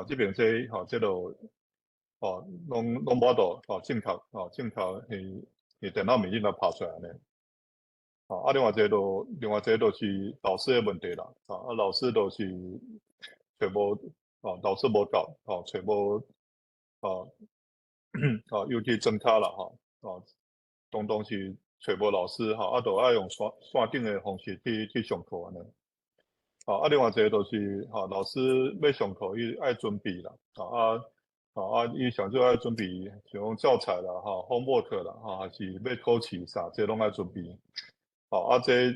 Speaker 2: 这边这这就拢无法度正确是电脑面顶来拍出来安尼另外一个就是老师的问题啦老师就是找无老师无够找无尤其增加啦当是找无老师就爱用线顶的方式去上课安尼另外一个就是老师要上课伊爱准备啦伊上少爱准备像教材啦homework 啦还是要考试啥这拢爱准备这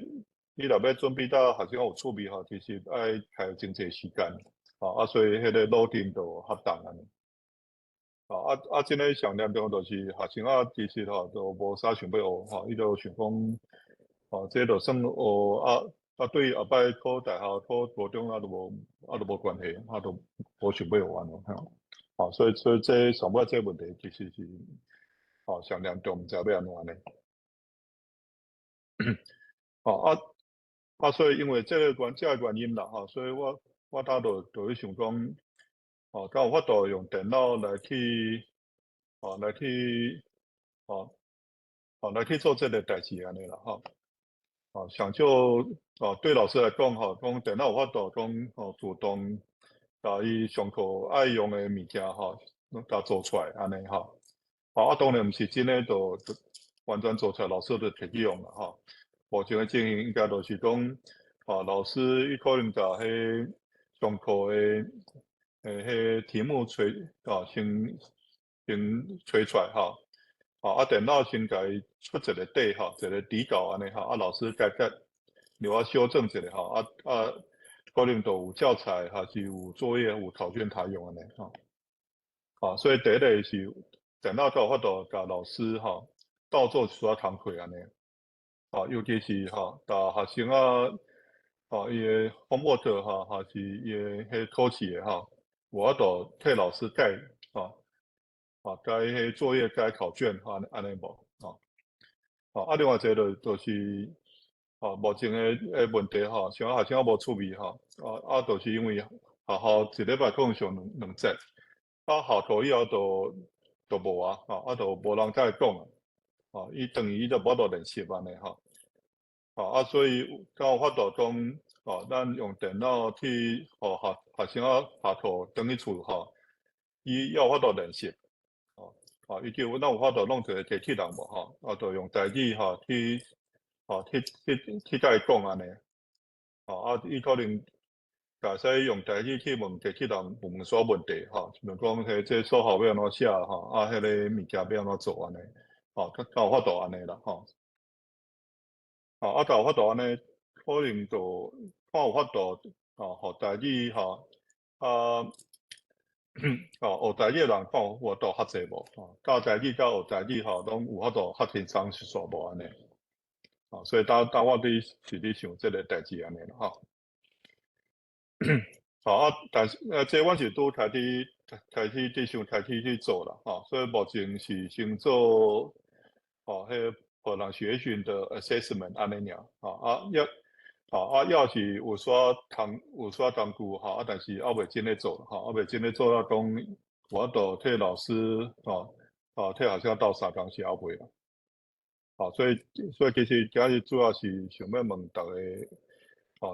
Speaker 2: 你若要准备到学生有趣味其实爱开真济时间所以迄个路径就恰当安尼真个上严重就是学生其实就无啥想要学伊就想讲这就算学对后摆考大学考高中就无关系就无想要玩所以这上尾这问题其实是上严重，毋知要安怎呢所以因为这个原因啦，所以我当就去想讲，敢有法度用电脑来去做这个代志安尼啦，想就对老师来讲，讲电脑有法度讲自动甲伊上课爱用的物件甲做出来安尼当然毋是真诶就完全做出来，老师就摕去用啦目前的情形应该就是讲老师伊可能甲迄上课的迄题目先吹出来电脑先甲伊出一个底一个底稿安尼老师改另外修正一下可能都有教材还是有作业有考卷他用安尼所以第一个是电脑才有法度甲老师倒做一堂课安尼尤其是甲学生伊的 homework 还是伊的迄考试的有法度替老师改改迄作业改考卷安尼无另外一个就是目前的问题像学生无趣味就是因为学校一礼拜可能上两节下课以后就无就无人再讲伊等于伊就无法度练习安尼所以敢有法度讲咱用电脑去学生下课等于厝伊要有法度练习伊就咱有法度弄一个机器人无就用台语去甲伊讲安尼伊可能会使用台语去问机器人问所问题就讲这数学要安怎写迄个物件要安怎做安尼敢有法度安尼啦敢有法度安尼可能就看有法度互台语学台语的人看有法度较济无教台语甲学台语拢有法度较轻松是煞无安尼所以当我是伫想这个代志安尼啦但是这阮是拄开始去做啦所以目前是先做迄个人学训的 assessment 安尼尔要是有煞工具但是还未真咧做未真咧做到讲有法度替老师替学生斗相共是还未啦所以其实今日主要是想要问大家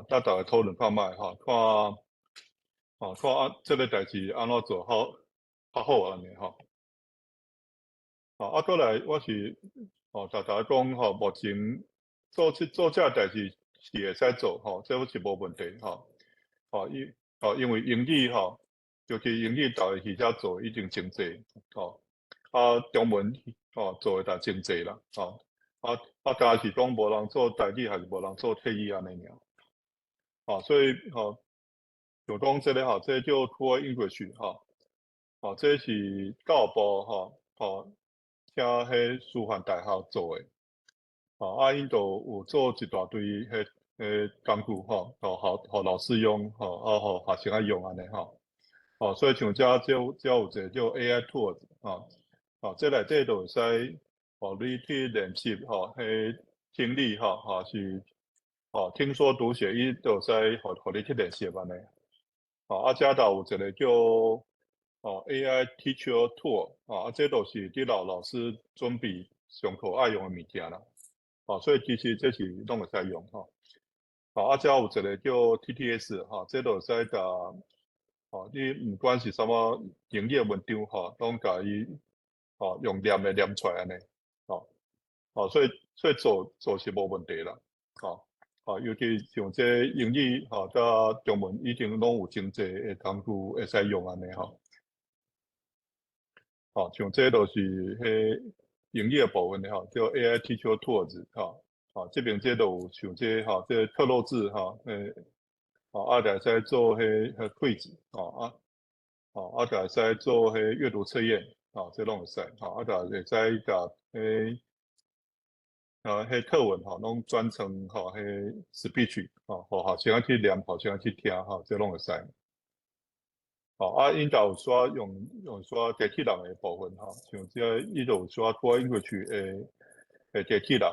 Speaker 2: 大家讨论看卖看这个代志安怎做较好安尼过来我是大家讲目前做这代志是会使做这是无问题因为英语尤其英语大家伫遮做已经真济中文做的真济啦加是讲无人做台语还是无人做替语安尼尔所以就讲这个这叫 Core English 这是教育部请迄师范大学做的因都有做一大堆迄工具互老师用互学生用安尼所以像这有一个叫 AI tools 这内底就会使互你去练习迄听力是听说读写伊就会使互你去练习安尼遮倒有一个叫AI teacher tool 这都是伫老师准备上课爱用的物件啦所以其实这是拢会使用遮有一个叫 TTS 这都会使甲你毋管是什么英语文章拢甲伊用念出来安尼所以做是无问题啦尤其像这英语甲中文已经拢有真济的工具会使用安尼像这都是迄英语的部分叫 AI Teacher Tools 这边这都有像这这特漏字就会使做迄quiz就会使做迄阅读测验这拢会使就会使甲迄课文拢转成迄 speech 互学生去念，互学生去听这拢会使因就有说用说机器人的部分像这伊就有说Core English的机器人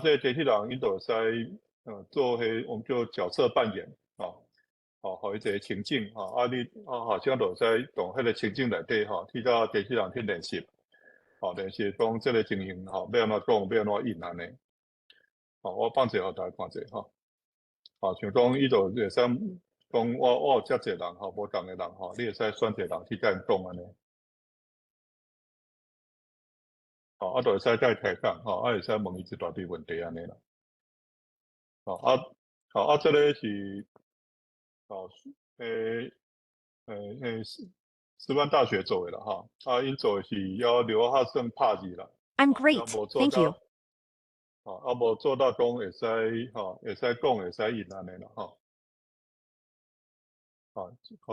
Speaker 2: 这机器人伊就会使做我们就角色扮演或一个情境你好像就在从迄个情境内底去到电视人去练习练习讲这个情形要安怎讲要安怎演安尼我放一个互大家看者像讲伊就会使讲我有遮济人无同的人你会使选一个人去甲因讲安尼就会使甲伊开讲会使问伊一大堆问题安尼啦这个是师范大学做的啦因做的是要留学生拍字啦
Speaker 4: I'm great, thank you.
Speaker 2: 无做到讲会使讲会使演安尼啦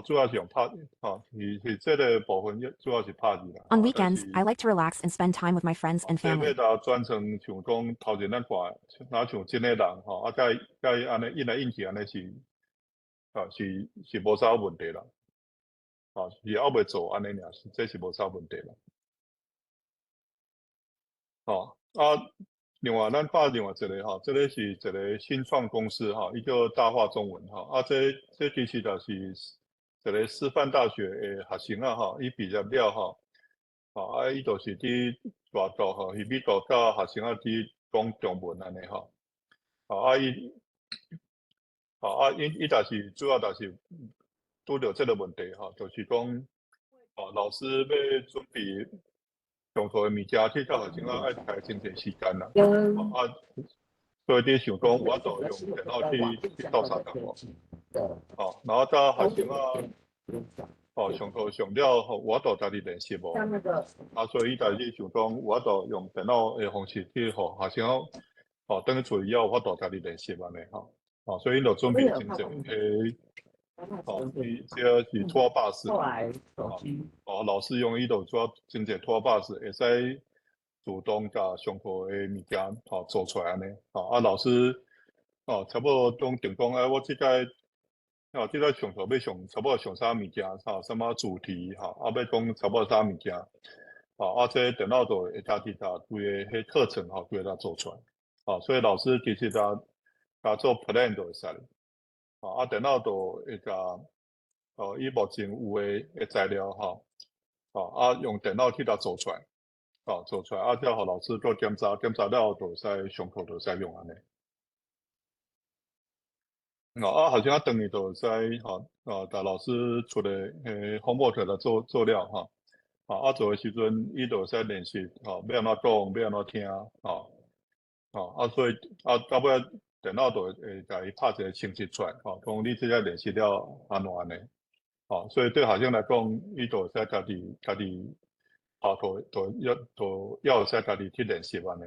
Speaker 2: 主要是用拍是这个部分主要是拍字啦
Speaker 4: On weekends, I like to relax and spend time with my friends and
Speaker 2: 这
Speaker 4: family.
Speaker 2: 要转成像讲头前咱看哪像真诶人甲伊安尼演来演去安尼是无啥问题啦是还袂做安尼尔这是无啥问题啦另外咱拍另外一个这个是一个新创公司伊叫大话中文这其实就是一个师范大学的学生伊毕业了伊就是伫大陆去美国教学生去讲中文安尼伊就是主要就是拄着这个问题就是讲老师要准备上课的物件去教学生爱花真侪时间啦所以你想讲有法度用电脑去斗相共然后甲学生上课上了有法度家己练习无所以伊家己想讲有法度用电脑的方式去互学生等于厝里有法度家己练习安尼所以因就准备真侪这是拖把式老师用伊就主要真侪拖把式会使主动甲上课的物件做出来安尼老师差不多讲定讲我即个上课要上差不多上啥物件什么主题要讲差不多啥物件这电脑就会家己甲规个迄课程规个做出来所以老师其实甲做 plan 就会使电脑就会甲伊目前有的材料用电脑去甲做出来才互老师做检查了就会使上课就会使用安尼学生当然就会使甲老师出的homework来做了做的时阵伊就会使练习要安怎讲要安怎听所以到尾电脑就会甲伊拍一个程式出来讲你即个练习了安怎安尼所以对学生来讲伊就会使家己要会使家己去练习安尼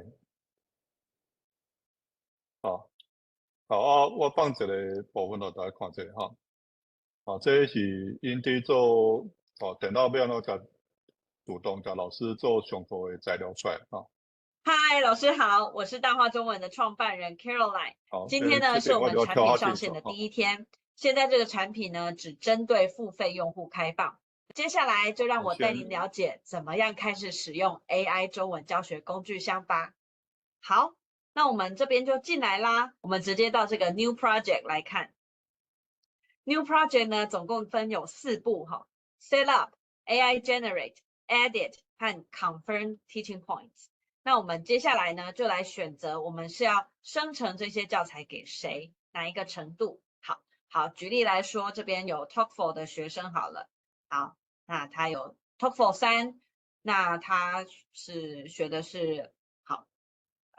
Speaker 2: 我放一个部分互大家看者这是因伫做电脑要安怎甲主动甲老师做上课的材料出来
Speaker 5: 嗨，老师好，我是大话中文的创办人 Caroline。今天呢是我们产品上线的第一天，现在这个产品呢只针对付费用户开放。接下来就让我带您了解怎么样开始使用 AI 中文教学工具箱吧。好，那我们这边就进来啦，我们直接到这个 New Project 来看。New Project 呢总共分有4步Set Up、AI Generate、Edit 和 Confirm Teaching Points。那我们接下来呢，就来选择我们是要生成这些教材给谁，哪一个程度。好，举例来说，这边有 TOEFL 的学生好了，好，那他有 TOEFL 3，那他是学的是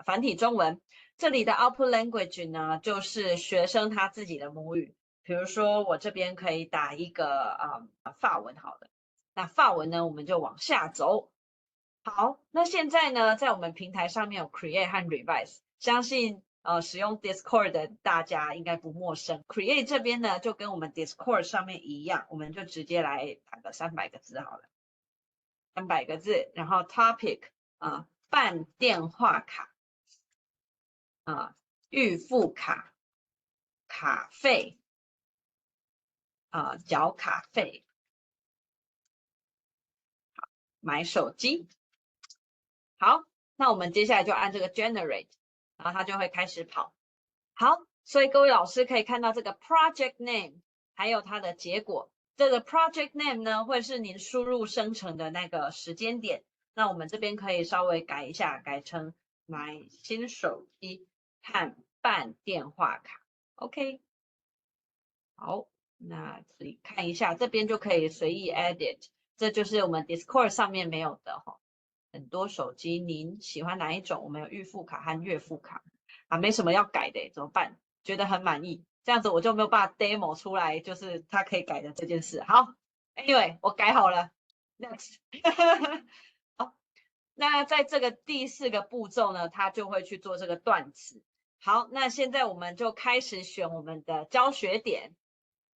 Speaker 5: 繁体中文。这里的 Output Language 呢，就是学生他自己的母语。比如说我这边可以打一个法文好了，那法文呢，我们就往下走。好，那现在呢，在我们平台上面有 Create 和 Revise， 相信使用 Discord 的大家应该不陌生。Create 这边呢，就跟我们 Discord 上面一样，我们就直接来打个300个字好了，300个字，然后 Topic 办电话卡预付卡卡费缴卡费买手机。好，那我们接下来就按这个 Generate， 然后它就会开始跑。好，所以各位老师可以看到这个 project name 还有它的结果。这个 project name 呢，会是您输入生成的那个时间点。那我们这边可以稍微改一下，改成买新手机和办电话卡。OK， 好，那自己看一下，这边就可以随意 edit。这就是我们 Discord 上面没有的哈。很多手机，您喜欢哪一种？我们有预付卡和月付卡啊，没什么要改的，怎么办？觉得很满意，这样子我就没有办法 demo 出来，就是它可以改的这件事。好 ，Anyway， 我改好了 ，Next 。好，那在这个第4个步骤呢，它就会去做这个断词。好，那现在我们就开始选我们的教学点。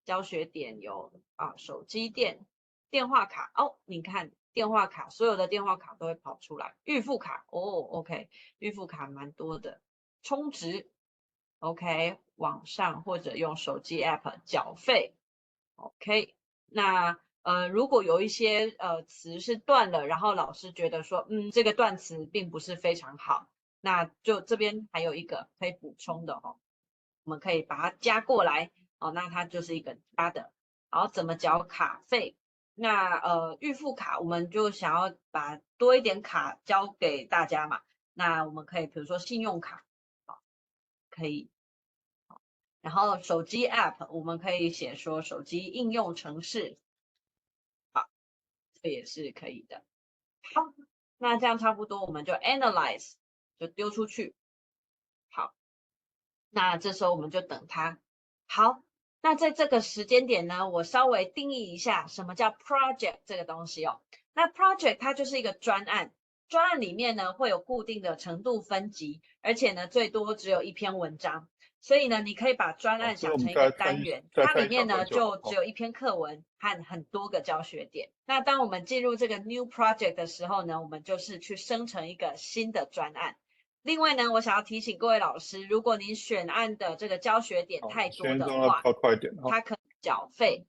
Speaker 5: 教学点有手机店、电话卡哦，你看。电话卡，所有的电话卡都会跑出来。预付卡哦 ，OK， 预付卡蛮多的。充值 ，OK， 网上或者用手机 App 缴费 ，OK。那如果有一些词是断了，然后老师觉得说，这个断词并不是非常好，那就这边还有一个可以补充的哦，我们可以把它加过来哦，那它就是一个加的。好，怎么缴卡费？那预付卡我们就想要把多一点卡交给大家嘛，那我们可以比如说信用卡，好，可以，好，然后手机 App 我们可以写说手机应用程式，好，这也是可以的。好，那这样差不多我们就 analyze 就丢出去，好，那这时候我们就等它，好。那在这个时间点呢，我稍微定义一下什么叫 project 这个东西哦。那 project 它就是一个专案，专案里面呢会有固定的程度分级，而且呢最多只有1篇文章。所以呢，你可以把专案想成一个单元，它里面呢就只有1篇课文和很多个教学点。那当我们进入这个 new project 的时候呢，我们就是去生成一个新的专案。另外呢，我想要提醒各位老师，如果您选案的这个教学点太多的话，它可能缴费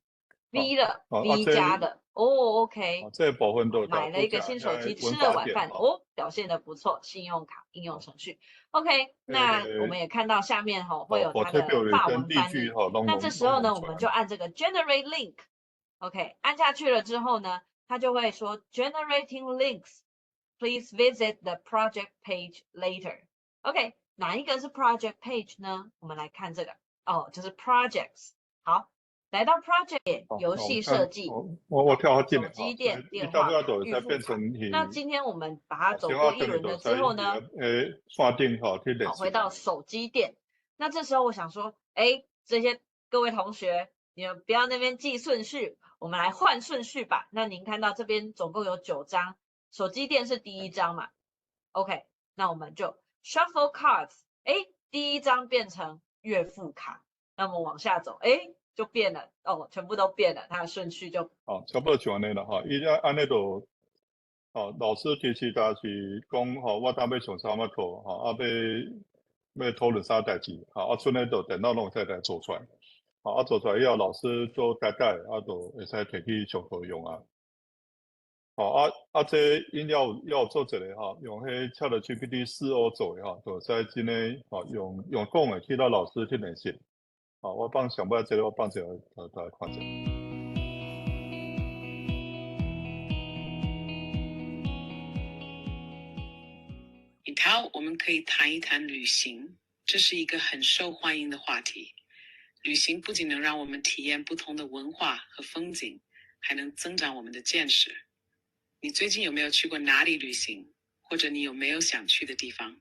Speaker 5: V 了 V 加的哦 ，OK，
Speaker 2: 这部分都
Speaker 5: 买了一个新手机，吃了晚饭哦，表现的不错，信用卡应用程序 ，OK， 那我们也看到下面会有它的法文翻译，那这时候呢，我们就按这个 Generate Link，OK， 按下去了之后呢，它就会说 Generating Links。Please visit the project page later. OK， 哪一个是 project page 呢？我们来看这个哦，就是 projects。好，来到 project 游戏设计，
Speaker 2: 我跳好近了。
Speaker 5: 手机店、电话、预付卡。那今天我们把它走过一轮了之后呢，好，回到手机店。那这时候我想说，这些各位同学，你们不要那边记顺序，我们来换顺序吧。那您看到这边总共有9张。手机店是第1张嘛 ，OK， 那我们就 shuffle cards， 第1张变成月付卡，那么往下走，就变了哦，全部都变了，它的顺序就
Speaker 2: 差不多就安尼了哈，伊安尼就老师其实就是讲我当要上啥物课要讨论啥代志，剩的就电脑拢会使做出来，做出来以后老师做改就会使摕去上课用啊。这因要做一个用迄ChatGPT 4.0做的就使真诶用讲的去到老师去练习。我放上摆这个我放这个大家看一下。
Speaker 6: 尹涛，我们可以谈一谈旅行，这是一个很受欢迎的话题。旅行不仅能让我们体验不同的文化和风景，还能增长我们的见识。你最近有没有去过哪里旅行？或者你有没有想去的地方？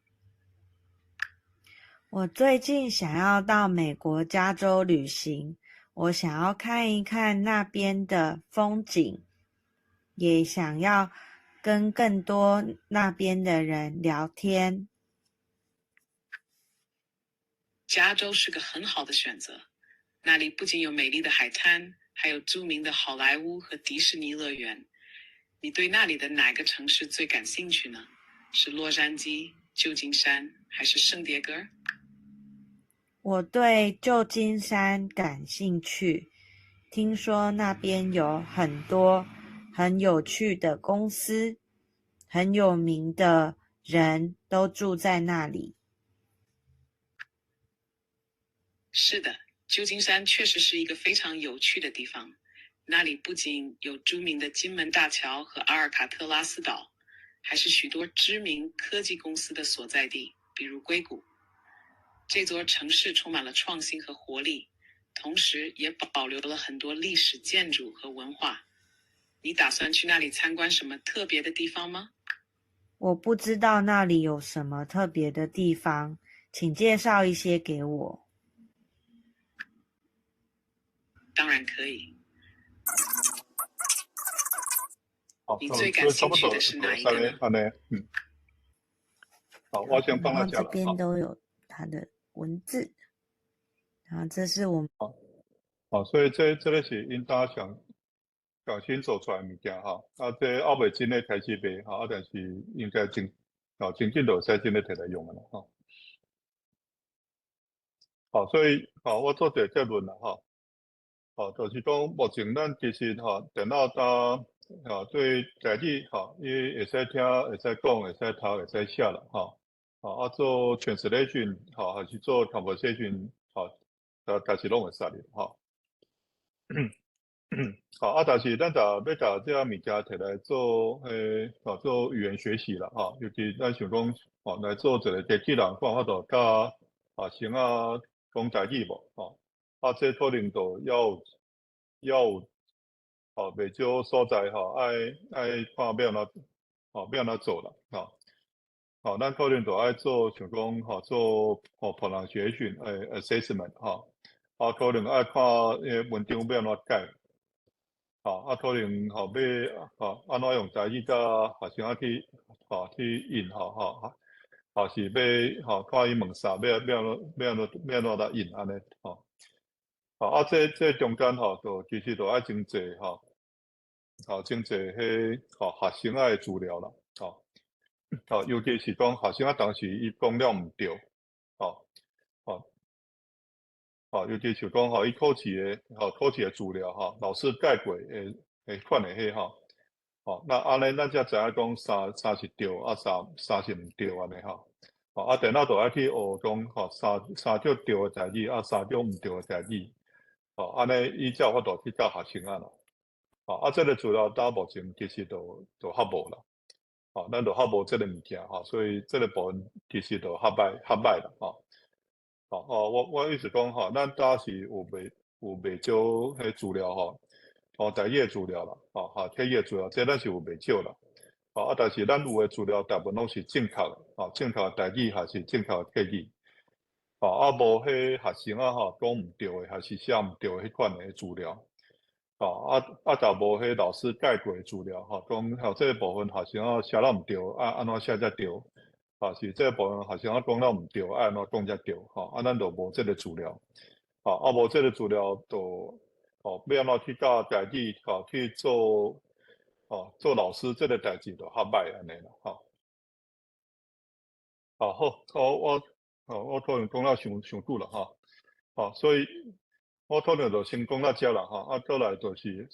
Speaker 8: 我最近想要到美国加州旅行，我想要看一看那边的风景，也想要跟更多那边的人聊天。
Speaker 6: 加州是个很好的选择，那里不仅有美丽的海滩，还有著名的好莱坞和迪士尼乐园。你对那里的哪个城市最感兴趣呢？是洛杉矶、旧金山还是圣迭戈？
Speaker 8: 我对旧金山感兴趣，听说那边有很多很有趣的公司，很有名的人都住在那里。
Speaker 6: 是的，旧金山确实是一个非常有趣的地方。那里不仅有著名的金门大桥和阿尔卡特拉斯岛，还是许多知名科技公司的所在地，比如硅谷。这座城市充满了创新和活力，同时也保留了很多历史建筑和文化。你打算去那里参观什么特别的地方吗？
Speaker 8: 我不知道那里有什么特别的地方，请介绍一些给我。
Speaker 6: 当然可以。
Speaker 2: 好，
Speaker 6: 你最感兴趣的是哪一个呢？
Speaker 2: 好，我先帮他
Speaker 8: 讲了。这边都有它的文字，然后这是我们。
Speaker 2: 好，所以这个是因大家想新做出来的物件哈，这还未真的开始卖哈，但是应该真紧就使真的摕来用的啦哈。好，所以我做一个结论啦哈。就是讲目前咱其实电脑搭对台语伊会使听、会使讲、会使读、会使写啦做 translation 还是做 conversation 但是拢会使的哈。但是咱要甲这物件摕来做做语言学习啦尤其咱想讲来做一个机器人，看法度教先讲台语无这可能就要袂少所在爱看要安怎做啦咱可能就爱做想讲做pronunciation assessment 可能爱看文章要安怎改可能要安怎用台语甲学生去印是要看伊问啥要安怎来印安尼这中间就其实就爱真济真济迄学生的资料啦尤其是讲学生当时伊讲了毋对尤其是讲伊考试的资料老师改过会款的迄那安尼咱才知影讲啥是对啥是毋对安尼电脑就爱去学讲三种对的代志三种毋对的代志安尼伊才有法度去教学生啦这个资料到目前其实就较无啦咱就较无这个物件所以这个部分其实就较歹啦我意思讲咱当时有袂少迄资料台语的资料啦客语的资料这咱是有袂少啦但是咱有的资料大部分拢是正确的正确的台语还是正确的客语无迄学生讲毋对的还是写毋对的迄款的资料就无迄老师改过的资料讲这个部分学生写了毋对安怎写才对是这个部分学生讲了毋对安怎讲才对咱就无这个资料无这个资料就要安怎去教台语去做老师这个代志就较歹安尼啦好我可能讲了伤久了所以我可能就先讲到这啦再来就是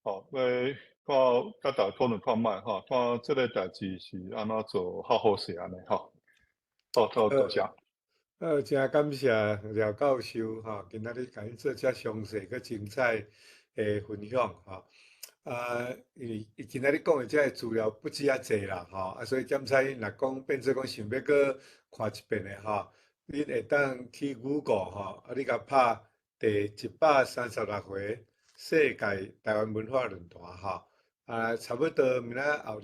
Speaker 2: 要看大家讨论看卖看这个代志是安怎做较好势安尼多谢。
Speaker 9: 真感谢廖教授今仔日甲恁做遮详细佮精彩的分享因为今仔日讲的遮个资料不止遐济啦所以检采若讲变做讲想要搁看一遍的恁会当去Google你甲拍第136回世界台湾文化论坛差不多明仔后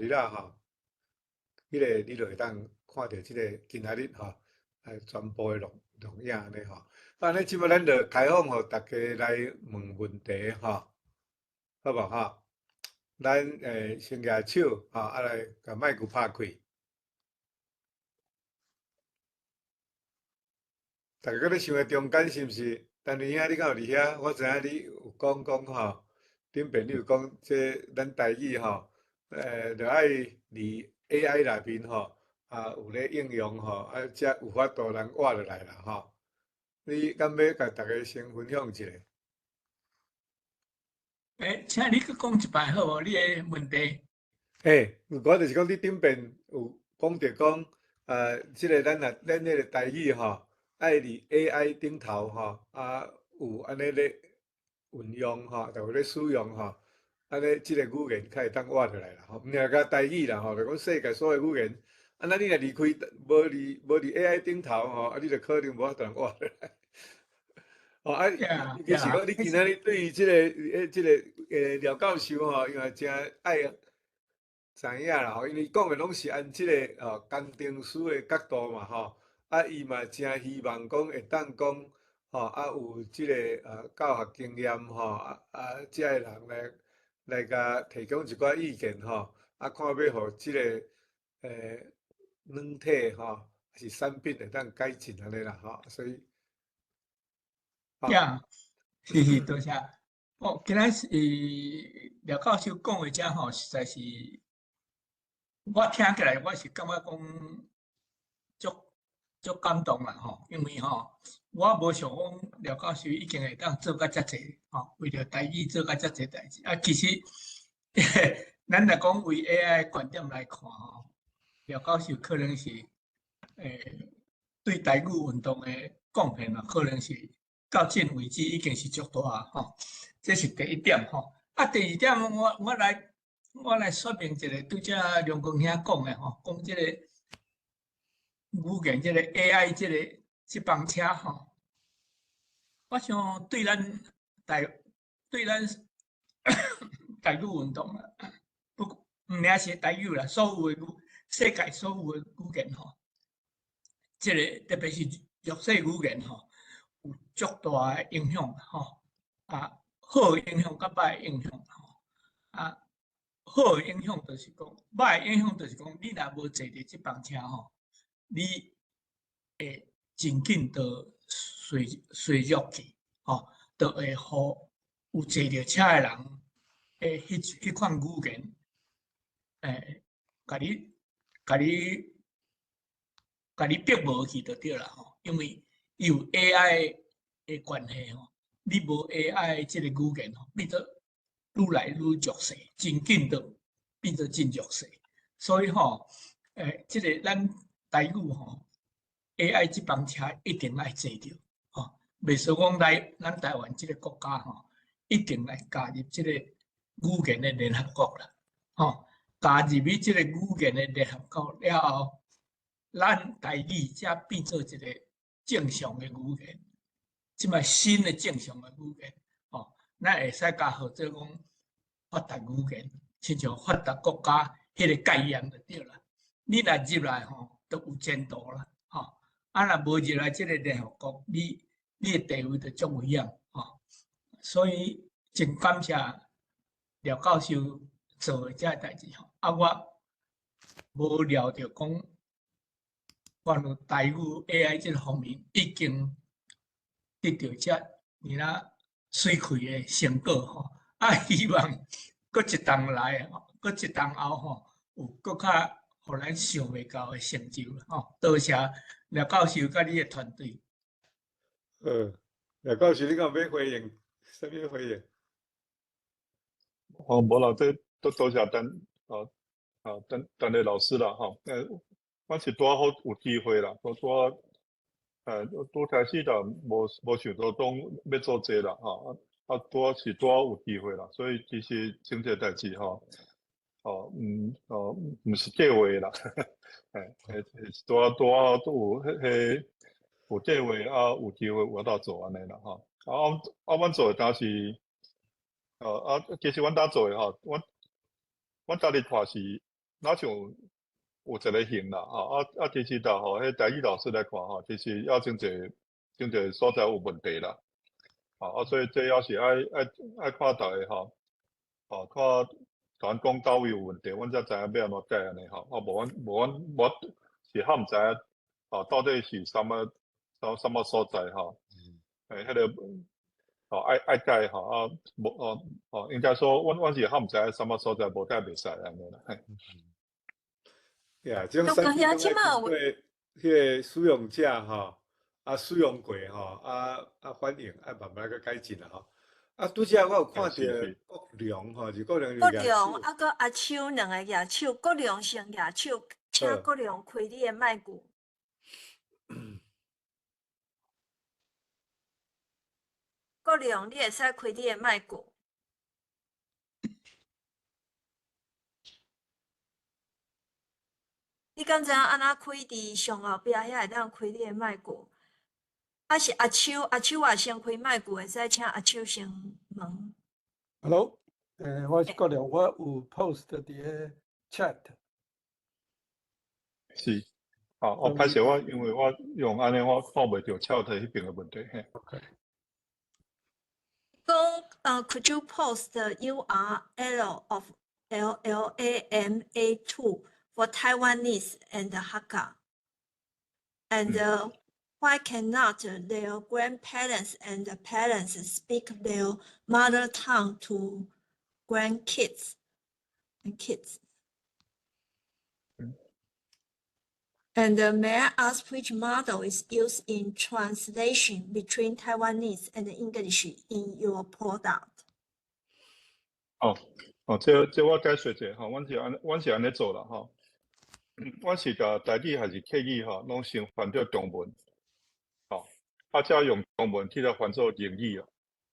Speaker 9: 日你就会当看到即个今仔日全部的录影安尼安尼即摆咱就开放互大家来问问题好无咱先举手来甲麦克拍开。大家咧想的中间是毋是？但是兄你敢有伫遐？我知影你有讲顶边你有讲这咱台语就爱伫 AI 内面有咧应用才有法度人活落来啦你敢要甲大家先分享一下？
Speaker 10: 请你去讲一摆好无？你的问题。
Speaker 9: 我就是讲你顶边有讲着讲，即个咱迄个台语爱伫 AI 顶头有安尼咧运用就有咧使用安尼即个语言较会当活落来啦毋尔甲台语啦就讲世界所有语言，那你若离开无伫 AI 顶头你就可能无法度活落来。其实你今仔日对于即个廖教授因为真爱知影啦因为讲的拢是按即个工程师的角度嘛伊嘛真希望讲会当讲有即个教学经验才会人来甲提供一寡意见看要互即个软体还是产品会当改进安尼啦所以。
Speaker 10: 是，多谢。今仔廖教授讲的遮实在是，我听起来我是感觉讲足感动啦因为我无想讲廖教授已经会当做甲遮济为着台语做甲遮济代志其实咱若讲为 AI 观点来看廖教授可能是对台语运动的贡献可能是。到今为止已经是足大这是第一点第二点我来说明一下，对这梁公兄讲的讲这个语言这个 AI 这帮车我想对咱台语运动不仅是台语啦，所有的世界所有的语言这个特别是弱势语言有足大的影响好的影响甲歹的影响好的影响就是讲，歹的影响就是讲，你若无坐伫这帮车你会真紧就衰弱去就会互有坐着车的人迄款语言甲你逼无去就对啦因为有 AI 的关系你无 AI 这个语言变做愈来愈弱势，真紧就变做真弱势。所以这个咱台语AI 这帮车一定爱坐着袂说讲来咱台湾这个国家一定来加入这个语言的联合国啦加入去这个语言的联合国了后，咱台语才变做一个正常的语言，即卖新的正常的语言，咱会使甲号做讲发达语言，亲像发达国家迄个概念就对啦。你若入来都有前途啦，若无入来即个联合国，你的地位就足危险，所以真感谢廖教授做的这代志，我无料到讲。关于台语 AI 这个方面，已经得到这尔水开的成果希望搁一档来搁一档后有搁较互咱想袂到的成就多谢廖教授甲你的团队。
Speaker 9: 廖教授，你敢有要回应？什么回应？
Speaker 2: 无啦，这都多谢等的老师啦我是拄好有机会啦，拄开始就无想到讲要做这啦拄是有机会啦，所以其实整个代志毋是计划啦，拄好都有有计划有机会有当做安尼啦阮做的当是其实阮当做的阮家己看是哪像。有一个型啦，其实就迄台语老师来看其实也真侪所在有问题啦，所以这也是爱看大家看团讲到位有问题，阮才知影要安怎改安尼无阮是较毋知影到底是什么所在迄个爱改无应该说阮是较毋知影什么所在无改袂使安尼啦。
Speaker 9: 这种产品拢会对迄个使用者使用过反应慢慢个改进啦拄则我有看到国良是国良
Speaker 18: 个阿秋两个野手，国良先野手，请国良开你的麦克。国良，你会使开你的麦克。你敢知影安怎开伫上后壁遐会当开你的麦克？啊是阿秋，阿秋也先开麦克，会使请阿秋先问。
Speaker 10: Hello，我是国良，我有 post 伫个 chat。
Speaker 2: 是，好，我拍摄我，因为我用安尼我看袂到chat迄边的问题。嘿。
Speaker 10: OK。
Speaker 18: Could you post the URL of LLAMA2 for Taiwanese and Hakka? And why cannot their grandparents and parents speak their mother tongue to grandkids and kids? And may I ask which model is used in translation between Taiwanese and English in your product?
Speaker 2: 这我解说者哈，阮是安尼做啦哈。阮是甲台语还是客语哈，拢先翻到中文，再用中文去来翻做英语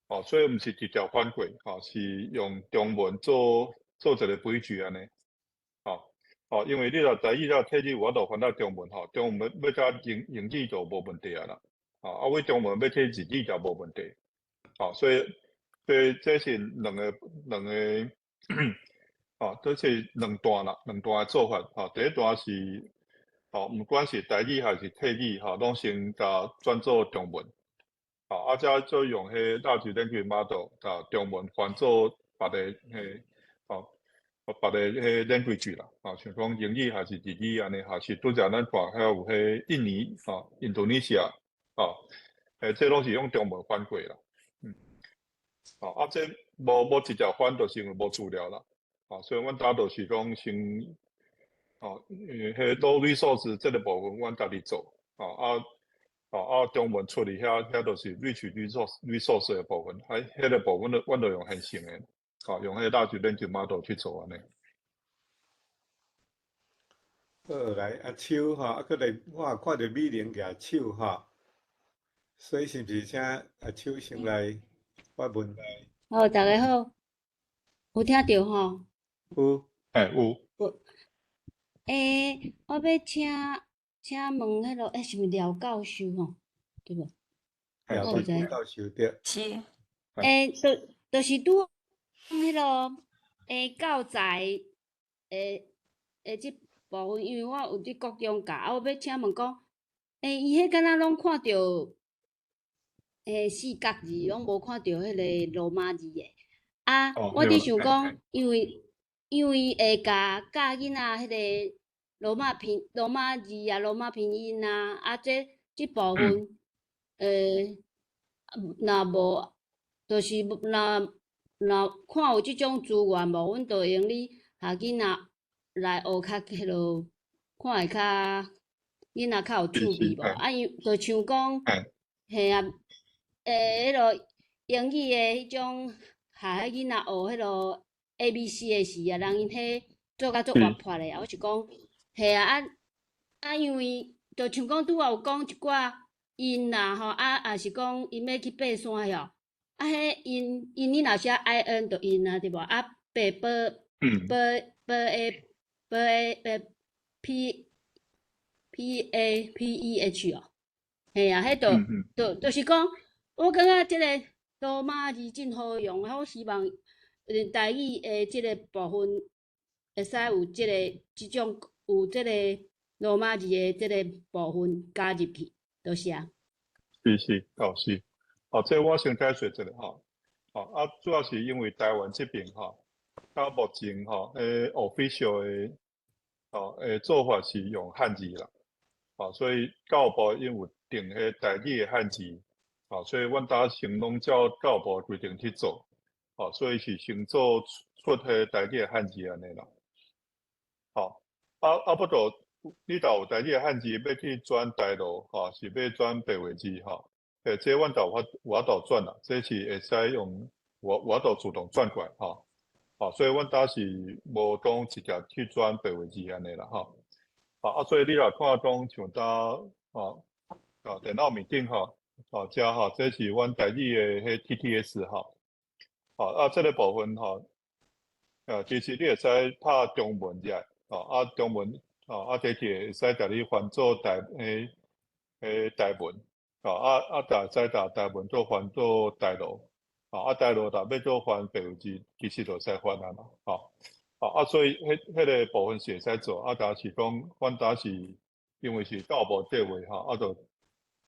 Speaker 2: 啊，所以毋是直接翻过是用中文做一个规矩安尼，因为你若台语了客语我都翻到中文中文要加英语就无问题啊啦，为中文要去日语就无问题，所以这是两个这是两段的做法第一段是不管是台语还是客语拢先甲转做中文，再做用迄large language model 中文翻做别个别个迄 language 啦，像讲英语还是日语安尼，还是拄则咱看还有迄印尼印度尼西亚这拢是用中文翻过啦，这无直接翻，就是因为无资料啦，所以阮大都是讲先迄多 resource 这个部分阮家己做中文处理遐都是 rich resource 的部分，迄个部分阮都用现成的，用迄large language model 去做安尼。
Speaker 9: 好，来阿秋佫来，我也看到美玲举手所以是毋是请阿秋先来发问？
Speaker 7: 大家好，有听到
Speaker 9: 有。
Speaker 2: 有。
Speaker 7: 我要请问迄落，是毋廖教授对无？
Speaker 9: 廖教授对。
Speaker 7: 是。就是拄迄落教材即部分，因为我有伫国中教，我要请问讲，伊迄敢若拢看到四角字，拢无看到迄个罗马字的。我伫想讲，因为会教囡仔迄个罗马字啊、罗马拼音啊，即部分，若无，就是若看有即种资源无，阮就会用哩下囡仔来学较迄落，看会较囡仔较有趣味无？因就像讲，嘿啊，迄落英语的迄种，下迄囡仔学迄落 ABC 的时啊，人因迄做甲做活泼的我是讲，嘿啊，因为就像讲拄仔有讲一寡音啦也是讲因要去爬山哟，迄因你若写 IN 就因对无？爬PAPEH 嘿啊，迄就是讲，我感觉即个罗马字真好用，我希望台语的即个部分会使有即种有即个罗马字的即个部分加入去，多谢。
Speaker 2: 是，这我先解说一下主要是因为台湾这边到目前official 的做法是用汉字啦，所以教育部因有定迄台语的汉字，所以阮搭先拢照教育部规定去做，所以是先做出迄台语的汉字安尼啦，不过你若有台语的汉字要去转台语是要转白话字这阮我都转啦，这是会使用我都自动转过来所以阮搭是无讲直接去转白话字安尼啦所以你若看讲像搭电脑面顶加这是阮台语的迄 TTS 这个部分其实你会使拍中文者中文这题会使甲你翻做台文再台文做翻做台语台语要做翻白话字，其实就使翻啦所以迄个部分是会使做但是讲阮当时因为是教部单位就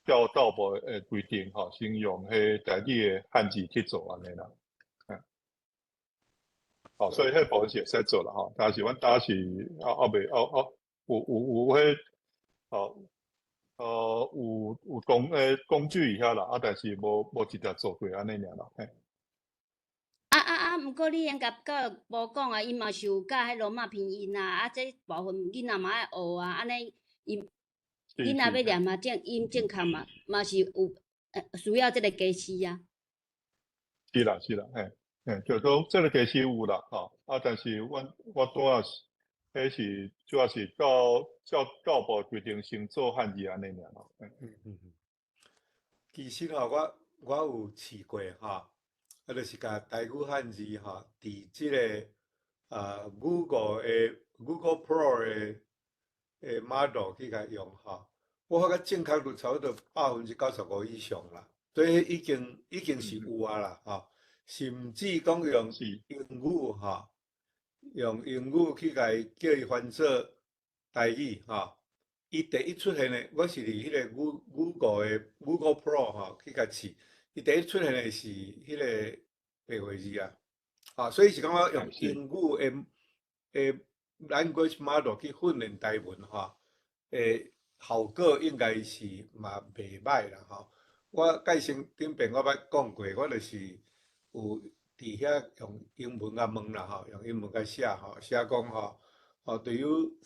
Speaker 2: 照教部的规定先用迄台语的汉字去做安尼啦。所以迄部分是会使做啦但是阮当时有迄有工具遐啦但是无直接做过安尼尔啦。
Speaker 7: 毋过你甲教育部讲伊嘛是有教迄罗马拼音这部分囡仔嘛爱学安尼囡仔要念正音正确嘛是有需要这个家师
Speaker 2: 是啦，就讲这个家师有啦但是我拄仔迄是主要是教部规定先做汉字安尼尔啦。
Speaker 9: 其实我有试过就是甲台语汉字伫即个Google Pro 的 model 去甲用我发觉正确率差不多95%以上啦，所以已经是有啦甚至讲用英语用英语去甲伊叫伊翻做台语伊第一出现的，我是伫迄个 Google Pro 去甲试。伊第一出现的是迄个白话字所以是感觉用英语的 language model 去训练台文效果应该是嘛袂歹啦我介顶边我捌讲过，我就是有伫遐用英文问啦用英文甲写写讲Do you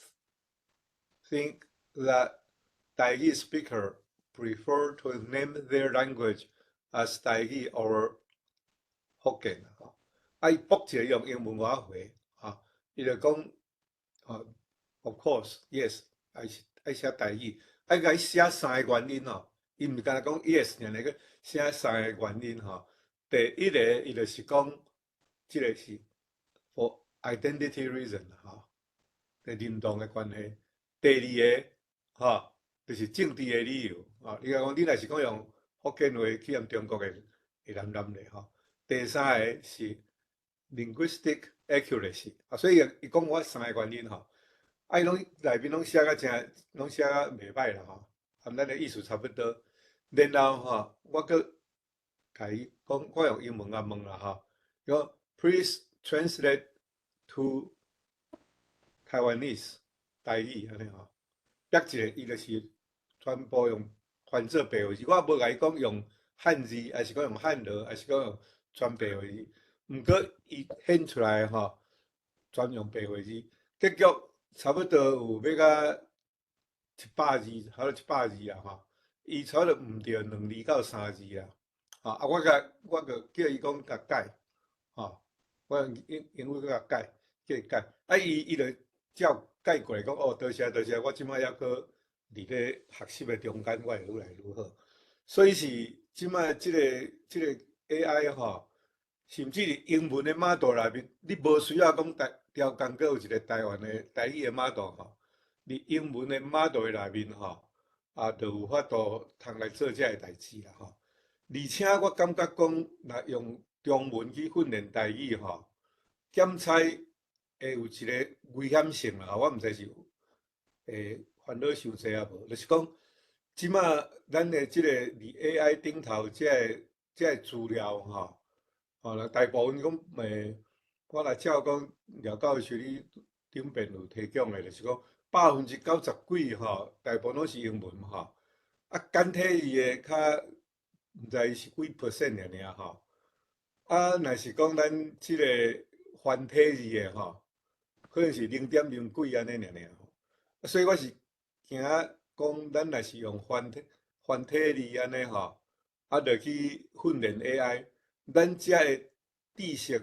Speaker 9: think that Thai speaker prefer to name their language as Thai or Hokkien 伊卜一个用英文我回伊就讲Of course yes 爱写台语甲伊写3个原因伊毋是干讲 yes 尔个写3个原因第一个伊就是讲即个是 for identity reason 认同的关系。第二个就是政治的理由你讲你若是讲用福建话去用中国的会难咧第三个是 linguistic accuracy 所以伊讲我3个原因伊拢内面拢写甲拢写甲袂歹啦和咱的意思差不多。然后我阁甲伊讲，我用英文问啦讲 Please translate to Taiwanese 台语安尼逼一个伊就是全部用翻做白话字，我无甲伊讲用汉字，还是讲用汉语，还是讲用全白话字。毋过伊显出来全用白话字，结局差不多有要到700字，差不多700字伊差不多毋着2字到3字我个叫伊讲甲改我用英语甲改，叫伊改伊就照改过来讲多谢，我即摆还阁伫咧学习的中间，我会愈来愈好。所以是即摆即个 AI 甚至伫英文的 model 内面，你无需要讲调工阁有一个台湾的台语的 model 伫英文的 model 内面就有法度通来做遮个代志啦而且我感觉讲，若用中文去训练台语检测会有一个危险性啦我毋知是烦恼伤济无，就是讲，即摆咱的即个伫 AI 顶头遮个资料大部分讲我若照讲廖教授你顶边有提供的，就是讲90%几大部分拢是英文简体字的较毋知是几 percent 尔若是讲咱即个繁体字的可能是0.0几安尼尔所以我是惊讲咱若是用繁体字安尼就去训练 AI， 咱遮个知识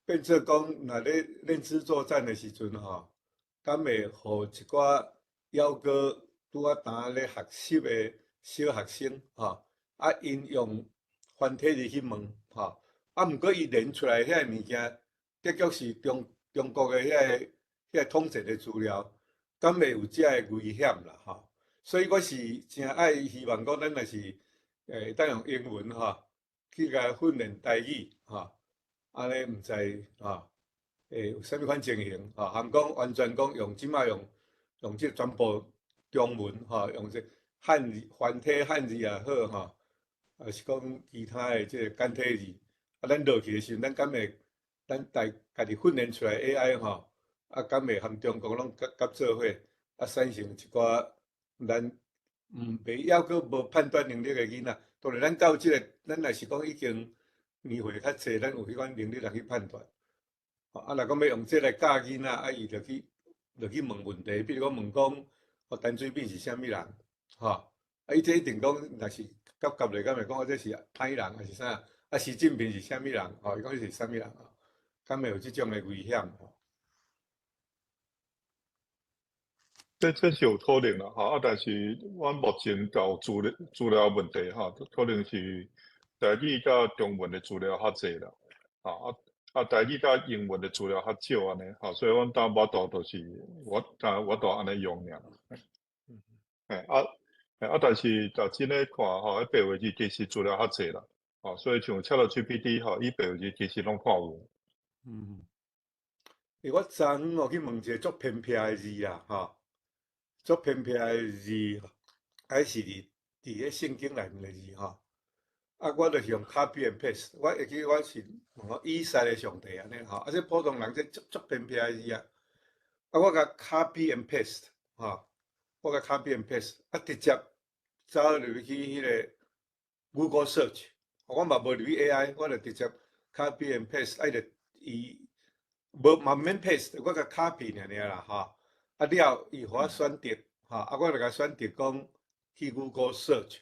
Speaker 9: 变做讲若咧认知作战的时阵敢会互一寡抑阁拄仔呾咧学习的小学生因用繁体字去问毋过伊练出来遐个物件，结局是中国的遐个统战的资料，敢袂有遮个危险啦所以我是真爱希望讲，咱若是当用英文去甲训练台语安尼毋知有啥物款情形含讲完全讲用即马用即全部中文用这汉字繁体汉字也好还是讲其他的即个简体字咱落去的时阵，咱敢会咱家己训练出来 AI 敢会含中国拢合做伙产生一寡咱袂要阁无判断能力的囡仔。当然，咱到即个，咱若是讲已经年岁较济，咱有迄款能力来去判断。若讲要用这来教囡仔，伊就去问问题，比如讲问讲，陈水扁是啥物人？伊这一定讲，若是甲来敢会讲这是歹人还是啥？习近平是啥物人？伊讲伊是啥物人？敢会有即种的危险？
Speaker 2: 这是有可能啦但是阮目前有资料问题可能是台语甲中文的资料较济啦台语甲英文的资料较少安尼所以阮当我度就是我度安尼用尔但是真诶看迄白话字其实资料较济啦所以像 ChatGPT 伊白话字其实拢看有
Speaker 9: 我昨昏去问一个足偏僻的字啦足偏僻的字，还是伫迄圣经内面的字我就是用 copy and paste。我会记我是问以色列上帝安尼这普通人这足偏僻的字我甲 copy and paste 我甲 copy and paste， 直接走入去迄个 Google Search， 我嘛无入去 AI， 我就直接 copy and paste， 就伊无嘛免 paste， 我甲 copy 尔啦了，伊互我选择，我就甲选择讲去 Google Search，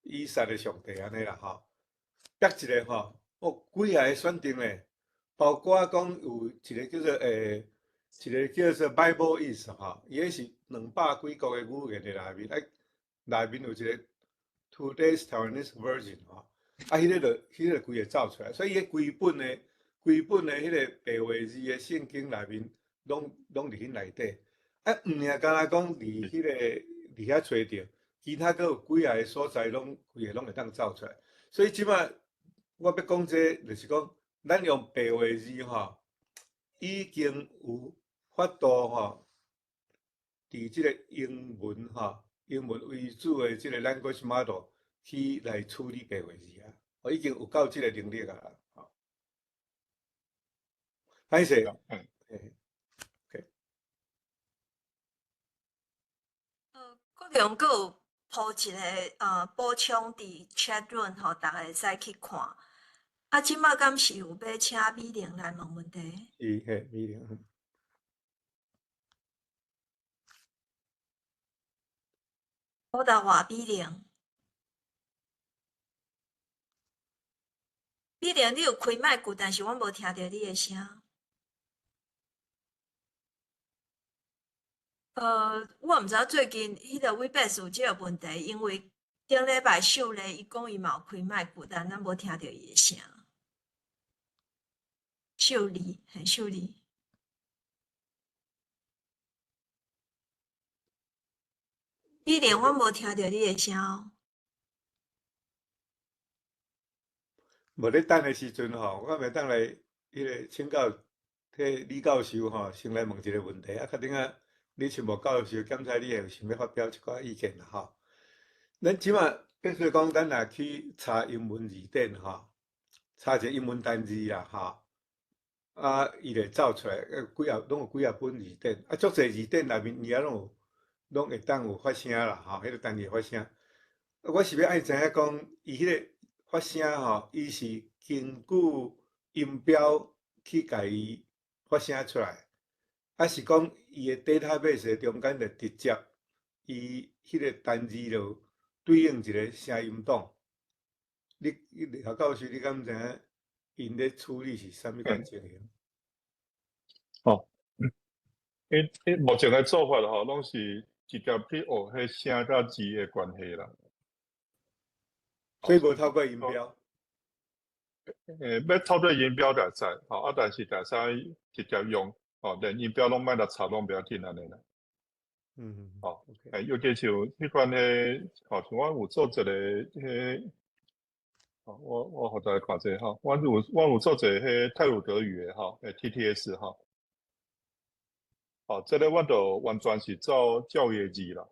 Speaker 9: 以色列上帝安尼啦，逼一个几下个选择咧，包括讲有一个叫做 Bible Is 伊迄是200几国个语言的内面，内面有一个 Today's Taiwanese Version， 迄个就规个走出来，所以迄规本的迄个白话字的圣经内面。拢伫迄内底，毋尔干那讲伫遐找着，其他阁有几下个所在拢规个拢会当走出来。所以即摆我要讲这，就是讲咱用白话字已经有法度伫即个英文为主的即个 language model 去来处理白话字已经有够即个能力啦。歹势。
Speaker 18: 国中阁有铺一个补充伫 chat room 大家会使去看。即马敢是有要请美玲来问问题？
Speaker 9: 是美玲。
Speaker 18: 我答话美玲。美玲，你有开麦克，但是我无听到你的声。我毋知影最近迄个 Webex 有即个问题，因为顶礼拜秀咧，伊讲伊嘛有开麦克，但咱无听到伊的声。秀丽，秀丽。美玲，我无听到你的声。
Speaker 9: 无咧等的时阵我咪当来迄个请教替李教授先来问一个问题确定李清博教授检查你有想要发表一寡意见啦咱即马比如讲，咱若去查英文字典查一个英文单字啦伊就走出来拢有几啊本字典足侪字典内面伊也拢会当有发声啦迄个单字发声。我是要爱知影讲伊迄个发声伊是根据音标去甲伊发声出来。是讲伊的 database 中间就直接，伊迄个单字就对应一个声音档。廖教授，你敢知影因咧处理是啥物款情形？
Speaker 2: 目前的做法拢是直接去学迄声甲字的关系啦。
Speaker 9: 所以无透过音标。
Speaker 2: 要透过音标就使，但是就使直接用，连音标拢莫来插，拢不要紧安尼啦。尤其像迄款像我有做一个我互大家看者我有做一个泰鲁德语的TTS 这个我就完全是照教育字啦，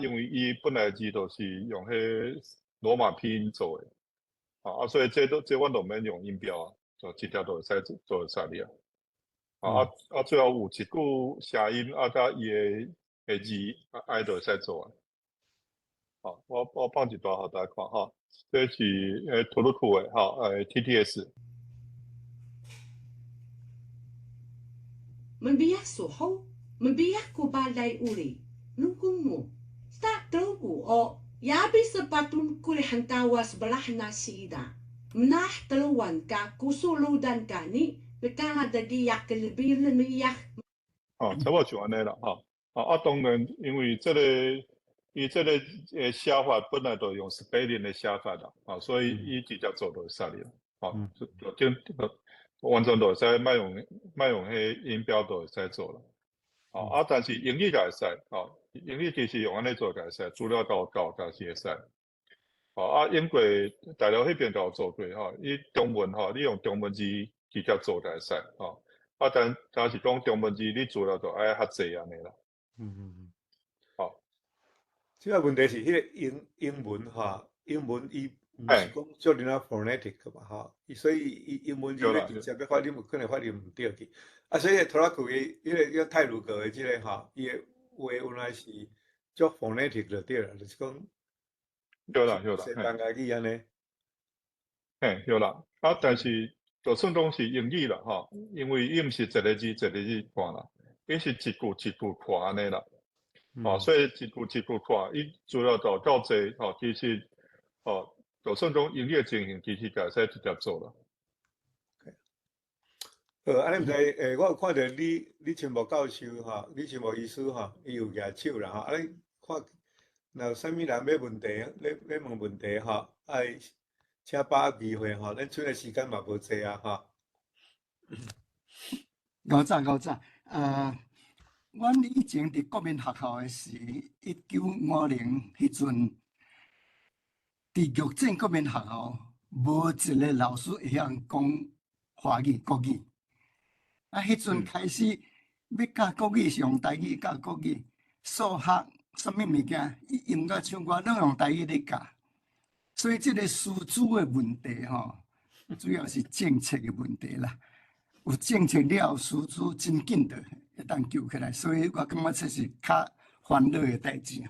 Speaker 2: 因为伊本来字都是用罗马拼音做的，所以这我都免用音标啊，就直接就会使做会使了。最后有一句谐音甲伊的字就会使做啊。我放一段互大家看这是图鲁库的TTS。
Speaker 11: Membiak suho, membiak ko balay uli, nungkung mo. Tak terlalu o, yabi sepatun kulihan tawas belah nasi ida. Menah teluan ka kusuludan ka ni, beka ada giyak lebih lemiyak.
Speaker 2: 差不多就安尼啦当然，因为伊这个写法本来就用 spelling 的写法啦，所以伊直接做就会使了，完全就会使莫用音标就会使做了，但是英语就会使，英语其实用安尼做就会使，资料够就是会使，英国大陆迄边就有做过伊中文你用中文字直接做就会使，但是讲中文字你资料就爱较济安尼啦。
Speaker 9: 即个问题是迄个英文英文伊毋是讲照你那 phonetic 嘛所以英文字咧直接要发音可能发音毋对去，所以拖拉库迄个泰鲁格的即个伊的话原来是照 phonetic 就对啦，就是讲
Speaker 2: 对啦，
Speaker 9: 西班牙语安尼。
Speaker 2: 对啦，但是就算讲是英语啦因为伊毋是一个字一个字看啦，伊是一句一句看安尼啦。所以一句一句看，伊资料就够济其实就算讲英语的情形，其实就会使直接做啦。
Speaker 9: 安尼毋知我有看到你陈木教授你陈木医师伊有举手啦安尼看，若有啥物人要问题，要问问题爱请把握机会咱剩的时间嘛无济啊
Speaker 12: 五早阮以前伫国民学校的时，1950迄阵，伫玉井国民学校无一个老师会晓讲华语、国语。迄阵开始要教国语，是用台语教国语，数学啥物物件，音乐唱歌拢用台语咧教。所以这个师资的问题主要是政策的问题啦。有政策了，师资真紧的会当救起来，所以我感觉这是较烦恼的代志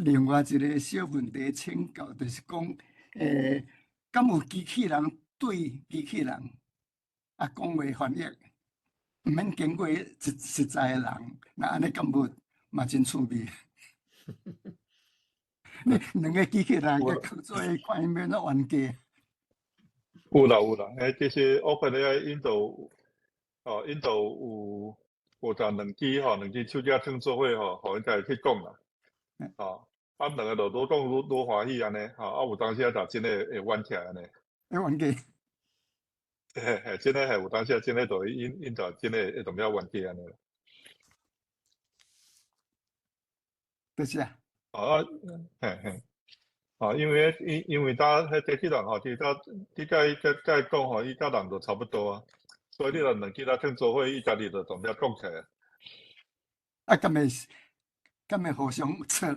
Speaker 12: 另外一个小问题请教，就是讲，敢有机器人对机器人讲话翻译，毋免经过实在的人，那安尼敢无嘛真趣味？两个机器人个合作的看伊免怎冤家。
Speaker 2: 有啦，其实 OpenAI 因都有当两支手机厂做伙互因家己去讲啦，两个就愈讲愈欢喜安尼，有当时就真诶会冤起来安尼。
Speaker 12: 会冤家。
Speaker 2: 真诶有当时真诶就因就真诶会同了冤家安尼啦。
Speaker 12: 就是啊。
Speaker 2: 因为搭迄机器人你甲伊讲伊甲人就差不多所以你若两支厂做伙，伊家己就同了讲起来。
Speaker 12: 敢会互相测？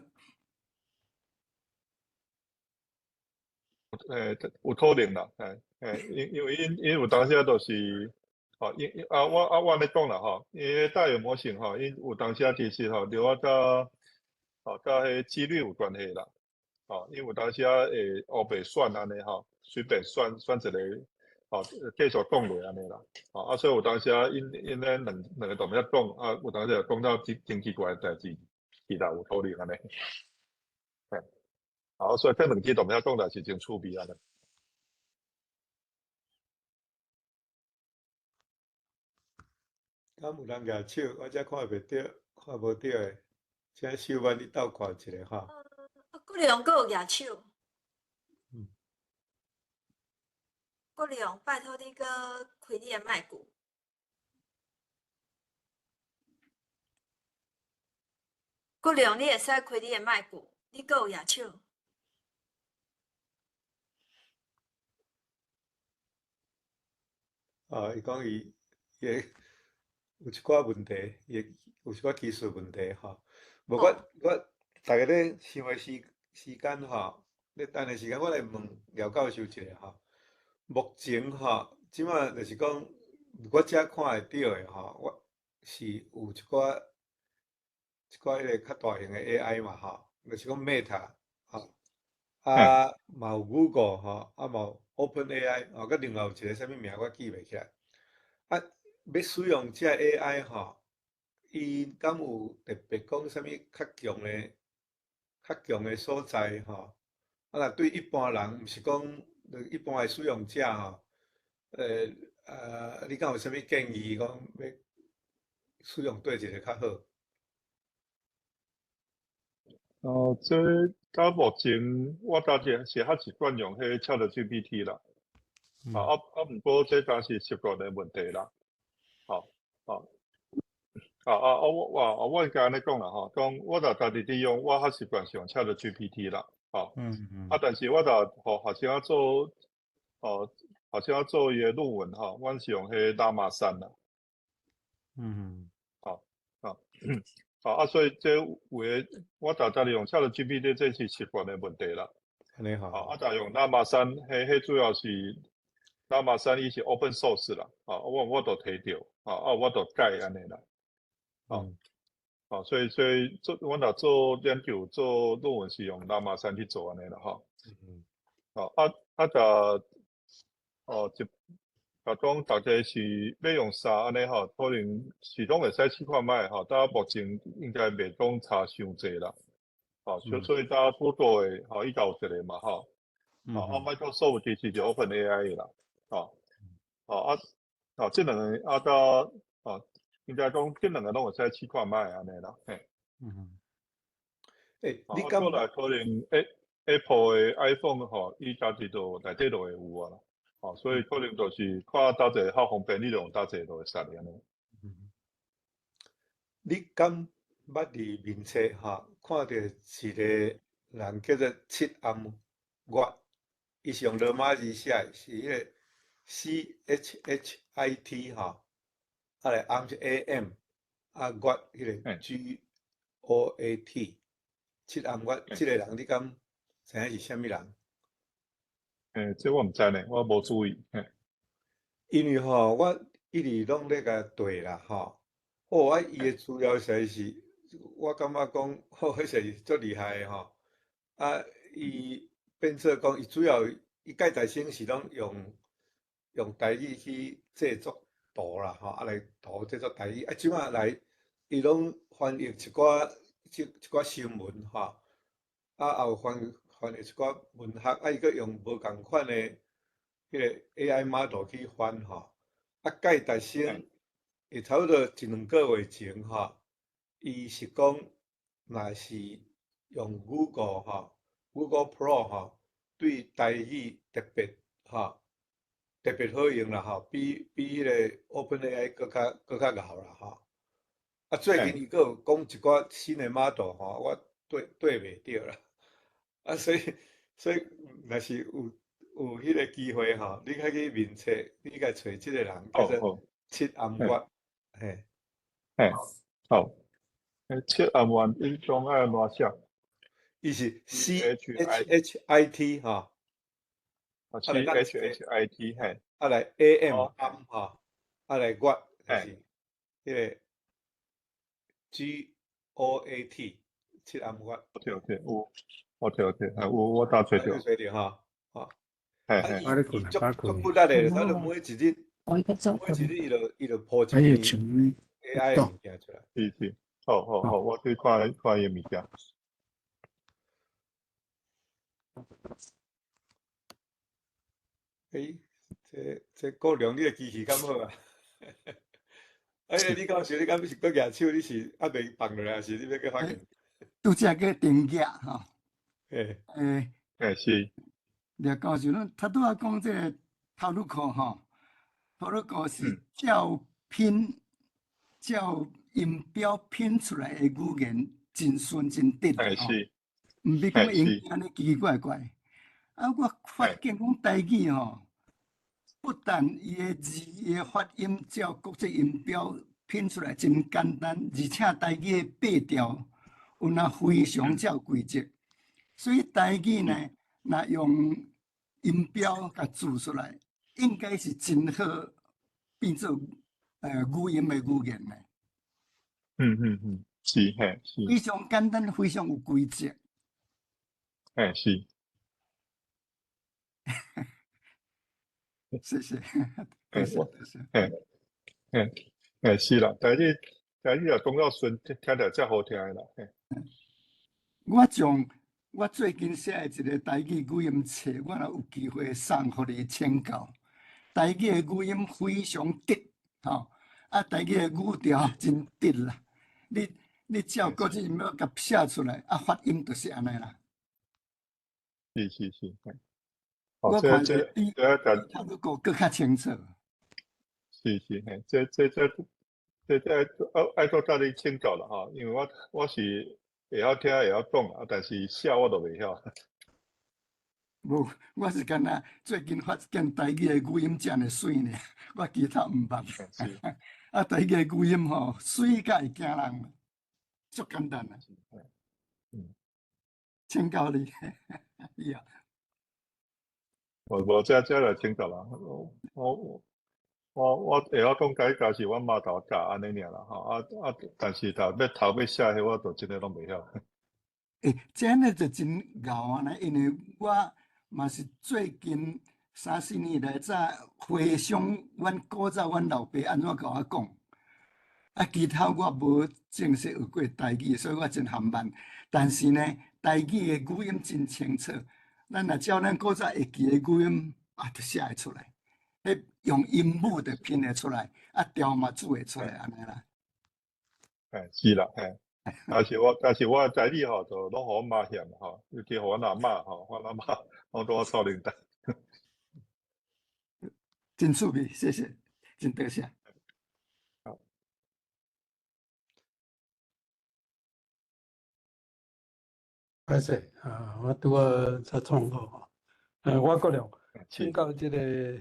Speaker 2: 有可能啦，因为因有当时都是我咧讲啦因大语模型因有当时其实留甲迄几率有关系啦。因为有当时会乌白选安尼随便选一个继续讲落安尼啦，所以有当时因两个同了讲有当时讲到真奇怪的代志，其他有可能安尼。所以这两支同了讲是真趣味安尼。
Speaker 9: 敢有人举手，我才看袂到，看无到的，请秀万你倒看一下
Speaker 18: 各位人各有举手。国良，拜托你个开你的麦克。国良，你会使开你的麦克，你阁有野手。
Speaker 9: 伊讲伊有一寡问题，有一寡技术问题吼。无我大家咧想的时间吼，咧等的时间，我来问姚教授一下吼。目前吼，即马就是讲，我遮看会到的吼，我是有一寡迄个较大型的 AI 嘛吼，就是讲 Meta 吼，嘛有 Google 吼，嘛有 OpenAI 吼，佮另外有一个啥物名我记袂起来。要使用遮 AI 吼，伊敢有特别讲啥物较强的所在吼？若对一般人，毋是讲一般的使用者吼，你敢有啥物建议讲要使用对一个较好？
Speaker 2: 这到目前我大致是较习惯用迄 ChatGPT 啦，毋过这当是习惯的问题啦，我应该安尼讲啦吼，讲我家己伫用，我较习惯是用 ChatGPT 啦，但是我互学生仔做，学生仔做伊个论文吼，阮是用迄Llama 3啦，所以这有诶，我大家用 ChatGPT 这是习惯的问题啦。
Speaker 9: 安尼好。
Speaker 2: 但用 Llama 3，迄主要是 Llama 3，伊是 open source 啦。我都摕着，我都改安尼啦。所以我若做研究、做论文是用 Llama 3去做安尼啦，讲大家是要用啥安尼吼，可能是拢会使试看卖吼，但目前应该袂讲差伤济啦。所以大家拄到诶，伊家有一个嘛吼，Microsoft 其实就 OpenAI 啦，这两个应该讲这两个拢会使试看卖安尼啦，嘿。你讲来可能Apple 诶 iPhone 吼，伊家己都内底都会有啊啦。所以可能就是看倒一个较方便，你就用倒一个就会使安尼。
Speaker 9: 你敢捌伫面册吼，看到一个人叫做七暗月，伊是用罗马字写，是迄个 CHHIT 吼，来暗是 AM，月迄个 GOAT， 七暗月，即个人你敢知影是啥物人？
Speaker 2: 这我毋知呢，我无注意。
Speaker 9: 因为吼，我一直拢咧甲对啦吼，伊的资料实在是，我感觉讲，迄是足厉害的吼。伊变做讲，伊主要伊介大生是拢用台语去制作图啦吼，来图制作台语。即马来，伊拢翻译一寡新闻吼，也有翻译一寡文学，伊阁用无共款的迄个 AI model 去翻吼。介大生，会差不多一两个月前吼，伊是讲，若是用 Google 吼 ，Google Pro 吼，对台语特别好用啦吼，比迄个 OpenAI 搁较牛啦吼。最近伊阁有讲一寡新的 model 吼，我对袂着啦。所以若是有迄个机会吼，你较去面册，你甲找即个人叫做七暗月，嘿，
Speaker 2: 好，七暗月伊种爱哪写？
Speaker 9: 伊是 CHHIT 吼
Speaker 2: ，CHHIT 嘿，
Speaker 9: 来 AM 暗吼，来月就是迄个 GOAT 七暗月。
Speaker 2: OK， 有。OK， 我打找着。
Speaker 9: 找着吼，
Speaker 2: 伊
Speaker 9: 足骨力的，他就每一日伊就抛一篇 AI 的物件出来。
Speaker 2: 是，好，我去看伊物件。
Speaker 9: 这国良，你的机器敢好啊？你讲是你敢是搁举手？你是还未放落来，还是你要搁发现？
Speaker 12: 拄则个定价吼。
Speaker 2: 是。
Speaker 12: 廖教授，咱拄仔讲这个头路课吼，头路课是照音标拼出来的语言真顺真直吼，毋必讲用安尼奇奇怪怪。啊，我发现讲台语吼，不但伊的字伊的发音照国际音标拼出来真简单，而且台语的八调有那非常照规则，所以台语呢，若用音标甲注出来，应该是真好变做语音的语言呢。
Speaker 2: 是嘿是。
Speaker 12: 非常简单，非常有规则。
Speaker 2: 是。
Speaker 12: 谢谢。
Speaker 2: 是啦，台语也讲到顺，听起来才好听的啦。
Speaker 12: 我最近写的一个台语语音册，我若有机会送互你请教。台语的语音非常直，吼，啊，台语的语调真直啦。你照国际音标甲写出来，啊，发音就是安尼啦。
Speaker 2: 是。
Speaker 12: 我看着比他如果更较清楚。
Speaker 2: 是嘿，这爱到这里请教了哈，因为我是会晓听会晓讲啊，但是写我都袂晓。
Speaker 12: 无，我是干那最近发现台语的语音真诶水呢，我其他毋捌。啊，台语的语音吼，水甲会惊人，足简单啦。请教你，以后。
Speaker 2: 无这来请教啦，我会晓讲台语，是阮妈头教安尼尔啦吼，但是要写迄，我就真诶拢袂晓。
Speaker 12: 这呢就真牛啊！因为我嘛是最近3、4年来早回想阮古早阮老爸安怎甲我讲，啊，其他我无正式学过台语，所以我真含慢。但是呢，台语的语音真清楚。咱若照咱古早会记的语音，啊，就写会出来。迄用音母就拼会出来，啊，调嘛注会出来，安尼啦。
Speaker 2: 是啦，但是我台语吼，就拢互我妈嫌吼，尤其互阮阿嬷吼，阮阿嬷拢对我操领带。
Speaker 12: 真趣味，谢谢，真多谢。
Speaker 13: 歹势啊！我拄好才创好吼。我国良，请教这个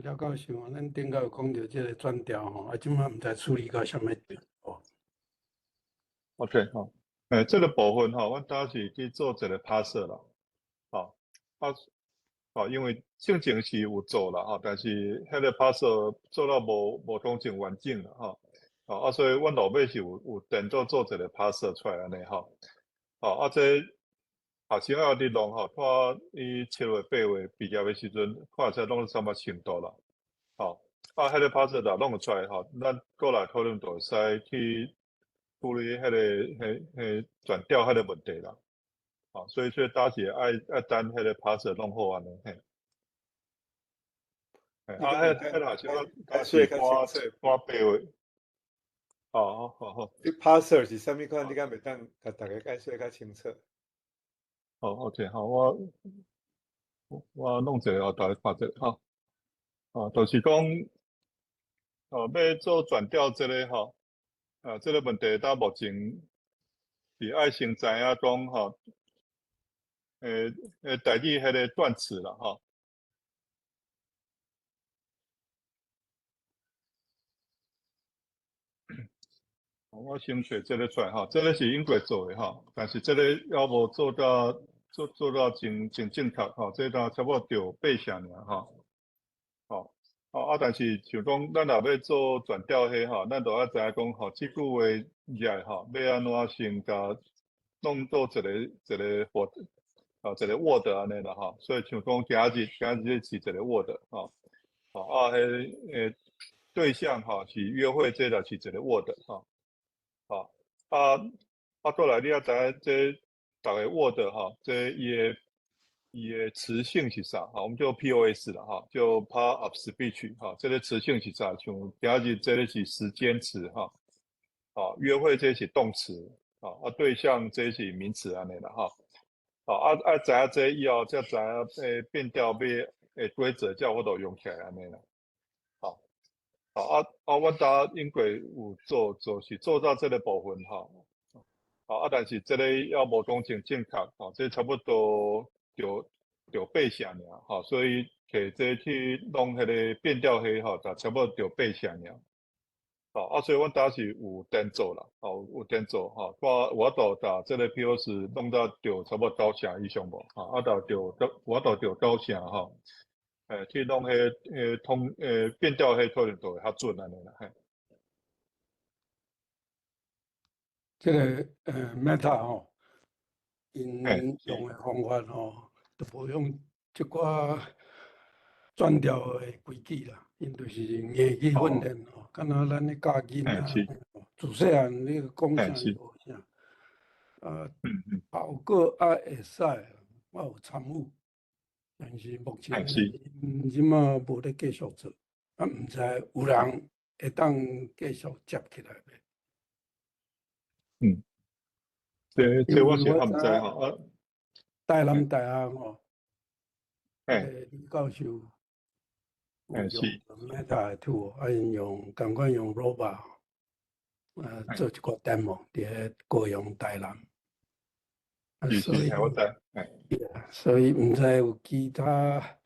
Speaker 13: 廖教授，咱顶下有讲到这个转调吼，啊，即摆毋知处理到啥物地步。
Speaker 2: OK 吼，这个部分吼，阮当时去做一个拍摄啦，因为正经是有做啦吼，但是迄个拍摄做到无讲真完整啦吼，所以阮后尾是有电做一个拍摄出来安尼吼，这学生仔日弄吼，看伊7月8月毕业的时阵，看出来拢是啥物程度啦，迄个拍摄啦弄出来吼，咱过来讨论就会使去处理迄个转调迄个问题啦，所以当时爱等迄个拍摄弄好安尼嘿。迄个是我当时看8月。好。
Speaker 9: 你拍摄是啥物款？你敢袂当甲大家解说较清楚
Speaker 2: ？OK， 好，我弄一个，大家看一下就是讲，要做转调这个吼，这个问题到目前是爱先知影讲吼，台语迄个断词啦吼。我先找这个出来哈，这个是英国做的哈，但是这个要无做到真正确哈，这个差不多就8成尔哈，但是像讲咱若要做转调迄哈，咱就要知影讲吼，即句话入哈，要安怎先甲弄做一个Word 安尼啦哈，所以像讲今日是一个 Word 迄对象哈是约会，这个是一个 Word 过来你要知影这逐个 Word 这伊的词性是啥我们叫 POS 啦叫 Part of Speech 这个词性是啥？像今日这个是时间词约会这是动词对象这是名词安尼啦知影这以后才知影变调规则才有法度用起来安尼啦。好，我搭因为有就是做到这个部分哈。但是这个要无讲正确，这差不多就8成尔，所以摕这去弄迄个变调黑就差不多就8成尔，所以阮当时有电做啦，有电做我都把这个 POS 弄到就差不多9成以上无，我就9成去弄变调黑可能就会较准安尼啦，嘿。
Speaker 13: 这个Meta 因用的方法都无用即寡转调的规矩啦，因就是硬去训练敢若咱咧教囡仔，自细汉你讲啥伊学啥，效果会使，我有参与，但是目前因即马无咧继续做，毋知有人会当继续接起来袂？
Speaker 2: 这我是还毋知吼。
Speaker 13: 台南大学李教授有用 Meta 的 tool， 因用共款用 robot， 做一个 demo 伫高雄台南。所以毋知有其他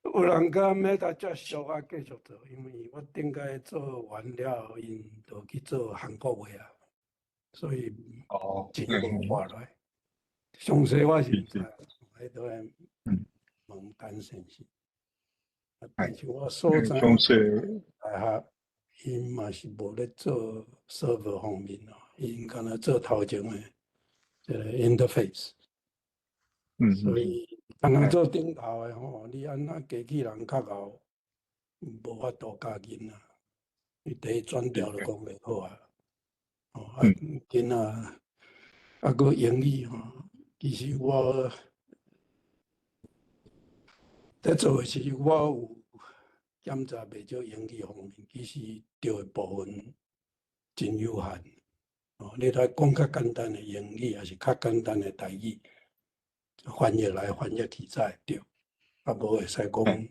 Speaker 13: 有人甲 Meta 接触继续做，因为我顶个做完了，因就去做韩国话啊。所以钱无花来，详细我是毋知，迄都会问陈先生。但是我所知大学因嘛是无咧做 server 方面因敢若做头前的这个 interface。所以刚刚做顶头的你安那机器人较后无法度教囡仔，你第一转调就讲袂好啊。囡仔个英语其实我在做的时，我有检查袂少英语方面，其实对的部分真有限。你来讲较简单的英语，也是较简单的台语，翻译来翻译去才会对，无会使讲。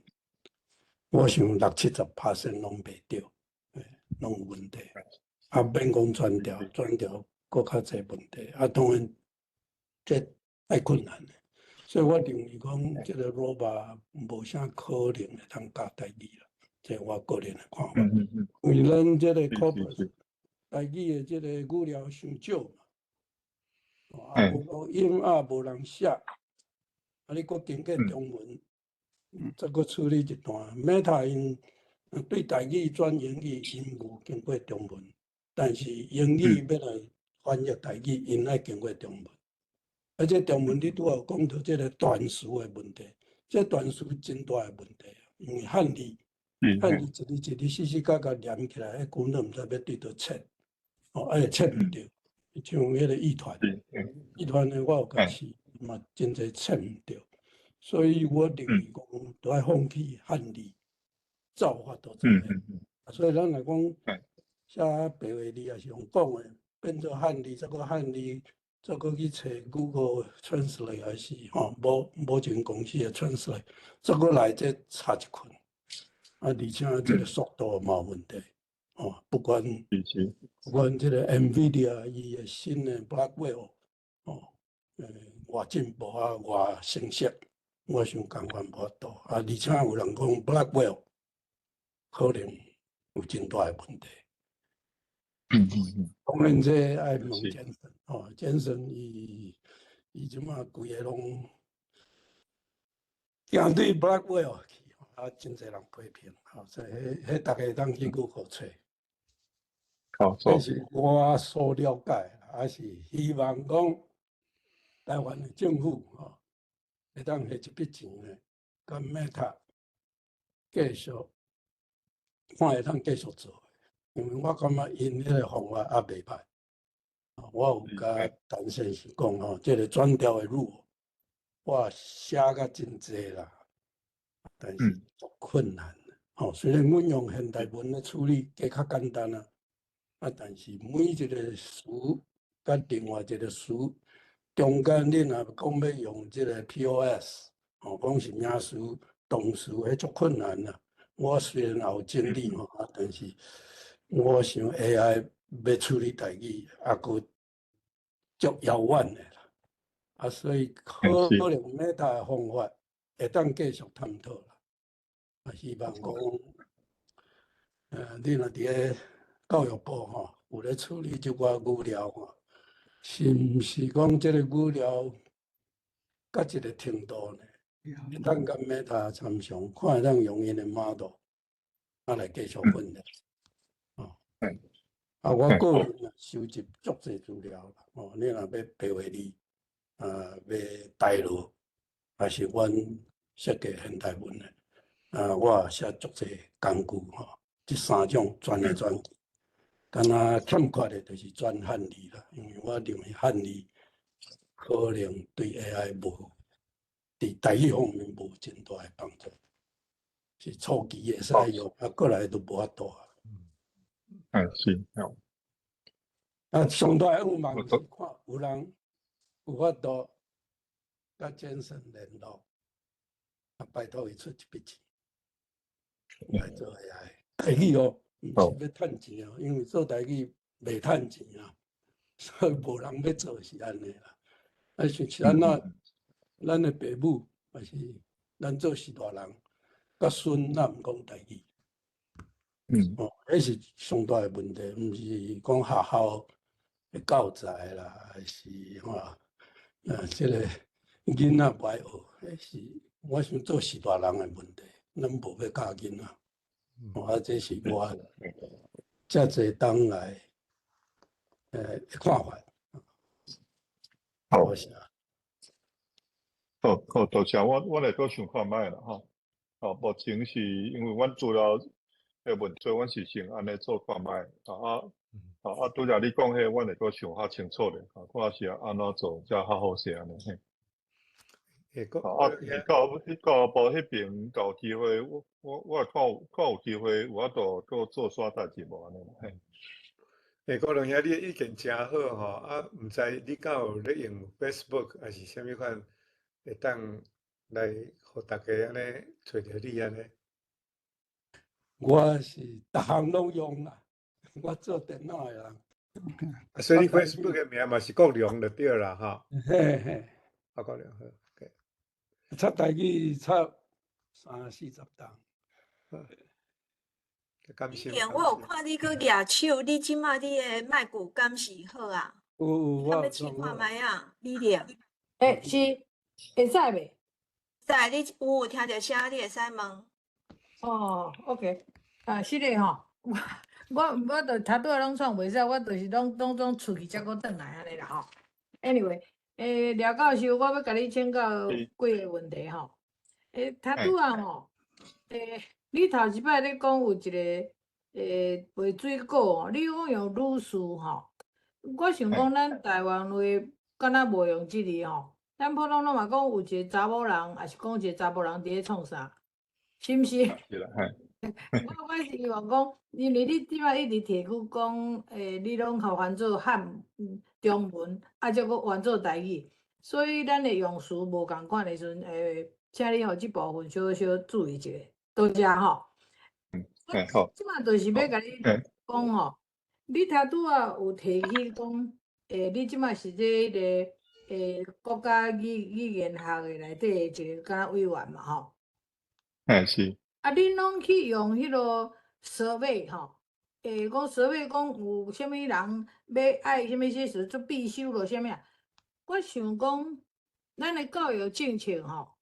Speaker 13: 我想60-70%拢袂对，拢有问题。免讲转调搁较侪问题，当然这太困难了。所以我认为讲，这个 robot 无啥可能会通教台语啦，这我个人的看法。因为咱这个 corporate 台语的这个语料伤少嘛，无音无人写，你搁经过中文，再搁处理一段 Meta 因对台语转英语，因无经过中文。但是英语要来翻译台语，因爱经过中文，而且中文你拄好讲到这个断词的问题，这断词真大的问题因为汉字一字死死角角连起来，根本都毋知要对倒切，切唔对，像迄个乐团的我有甲试，嘛真侪切唔对，所以我认为讲都爱放弃汉字，造法都这样，所以咱来讲。写白话字也是用讲的，变做汉字，再个汉字，再个去找 Google Translate 还是无钱公司的 Translate， 再个来这插一捆，而且这个速度嘛有问题，不管这个 NVIDIA 伊的新的 Blackwell， 偌进步偌成熟，我想共款无法度，而且有人讲 Blackwell 可能有真大的问题。当然，这爱问简神简神伊即马规个拢行对 Blackwell 去，真侪人批评，所以迄大家当去Google找。这是我所了解，也是希望讲台湾的政府会当下一笔钱呢，跟 Meta 继续看会当继续做。因为我感觉因迄个方法也袂歹，我有甲陈先生讲这个转调的路，我写甲真侪啦，但是足困难。虽然阮用现代文的处理加较简单但是每一个词甲另外一个词中间，你若讲要用这个 POS，讲是名词，同事迄足困难啦。我虽然也有经历吼，但是我想 AI 要处理代志，也佫足遥远的啦。啊，所以可能 Meta 的方法会当继续探讨啦。啊，希望讲，你若伫个教育部吼，有咧处理即寡语料吼，是毋是讲即个语料到一个程度呢？会当甲 Meta 参详，看会当用因的 model， 来继续训练。哦，啊，我个人收集足侪资料啦。哦，你若要白话字，要带路，还是阮设计现代文的，我也写足侪工具吼。这3种专的专辑，但欠缺的就是专汉字啦，因为我认为汉字可能对 AI 无。伫台语方面无真大的帮助，是初期会使用，过来都无法度啊。
Speaker 2: 是，
Speaker 13: 上大的愿望是看有人有法度甲先生联络，拜托伊出一笔钱来做 AI。台语哦，毋是要趁钱哦，因为做台语袂趁钱啊，所以无人要做是安尼啦。啊，像咱咱的爸母，还是咱做士大人，甲孙咱毋讲台语，迄是上大的问题，毋是讲学校的教材啦，还是即个囡仔不爱学，迄是我想做士大人的问题，咱无要教囡仔，这是我遮侪当来的看法。
Speaker 2: 好。好，多谢。我来搁想看卖啦吼。目前是因为阮资料的问题，阮是先安尼做看卖。拄则你讲迄，阮来搁想较清楚咧。看是安怎做才较好势安尼嘿。教育部迄边有机会，我看有机会有法度搁做啥代志无安尼嘿。
Speaker 9: 郭龙兄，你的意见真好吼，毋知你敢有咧用 Facebook 还是啥物款？会当来互大家安尼找着你安尼。
Speaker 13: 我是逐项拢用啦，我做电脑的人。
Speaker 9: 所以你 Facebook 的名嘛是国良就对啦，哈。
Speaker 13: 嘿，
Speaker 9: 国良好。
Speaker 13: 插台语插30-40档。
Speaker 9: 感谢。
Speaker 18: 我有看你去举手，你即马你的麦克敢是好啊？
Speaker 13: 我
Speaker 18: 要试看卖啊，你念。
Speaker 14: 是。会使袂？
Speaker 18: 使，你有听着声，你会使问。
Speaker 14: 哦 ，OK， 是嘞吼，我著头拄仔拢创袂使，我著是拢出去才搁转来安尼啦吼。Anyway， 廖教授，我要甲你请教几个问题吼。头拄仔吼，你头一摆咧讲有一个卖水果，你讲用女士吼，我想讲咱台湾话敢若无用即个吼。咱普通拢嘛讲有一个查某人，也是讲一个查某人伫咧创啥，是毋是？
Speaker 2: 是啦，
Speaker 14: 我是希望讲，因为你即摆一直提出讲，你拢互翻做中文，再搁翻做台语，所以咱的用词无共款的时阵，请你互即部分小小注意一下，多谢吼。
Speaker 2: 好。
Speaker 14: 即摆就是要甲你讲吼，你头拄仔有提起讲，你即摆是这个。国家语言学的内底一个敢若委员嘛吼，
Speaker 2: 是。
Speaker 14: 恁拢去用迄落survey吼，讲survey讲有啥物人要爱啥物些事做必修咯啥物啊？我想讲，咱的教育政策吼，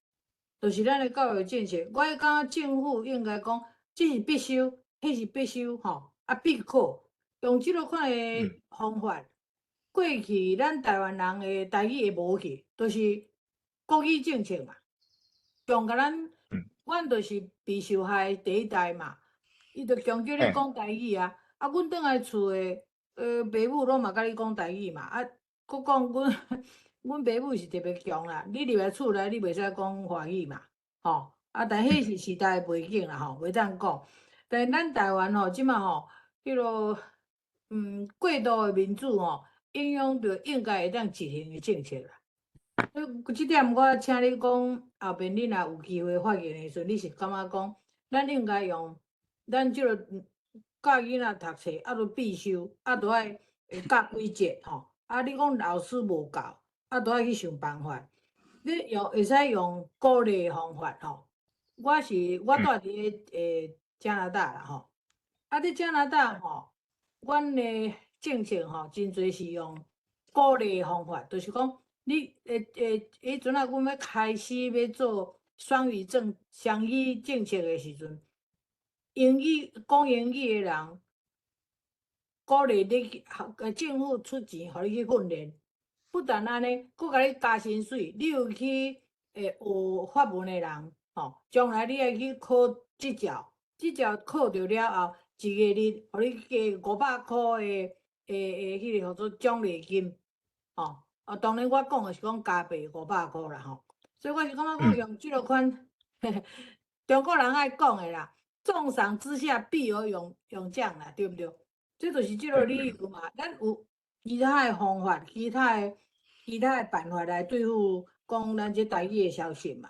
Speaker 14: 就是咱的教育政策，我感觉政府应该讲，这是必修，迄是必修吼，必考，用即落款的方法。过去咱台湾人的台语会无去，就是国语政策嘛。强甲咱，阮就是必修害第一代嘛，伊就强叫你讲台语啊。阮倒来厝的，爸母拢嘛甲你讲台语嘛。佫讲阮爸母是特别强啦，你入来厝内你袂使讲华语嘛，吼。但迄是时代的背景啦，吼，袂当讲。但咱台湾吼，即马吼，迄落过度的民主吼。影响着应该会当执行的政策啦。这点我请你讲，后边你若有机会发言的时阵，你是感觉讲，咱应该用咱即个教囡仔读册，啊，著必修，啊，著爱教几节吼。啊，你讲老师无教，啊，著爱去想办法。你会使用鼓励的方法吼。我住伫加拿大啦吼。啊，伫加拿大吼，阮的政策吼真侪是用鼓励的方法，就是讲。你迄阵啊，阮要开始要做双语政策的时阵，讲英语的人，鼓励你政府出钱，互你去训练。不但安尼，佫甲你加薪水。你有去学法文的人，吼，将来你爱去考执照，执照考着了后，一个月互你加500块的迄个叫做奖励金，吼。当然，我讲的是讲加倍500块啦吼，所以我是感觉讲用即落款，中国人爱讲的啦，重赏之下必有勇将啦，对不对？这就是即落理由嘛。咱有其他的方法、其他的办法来对付讲咱这台语的消息嘛，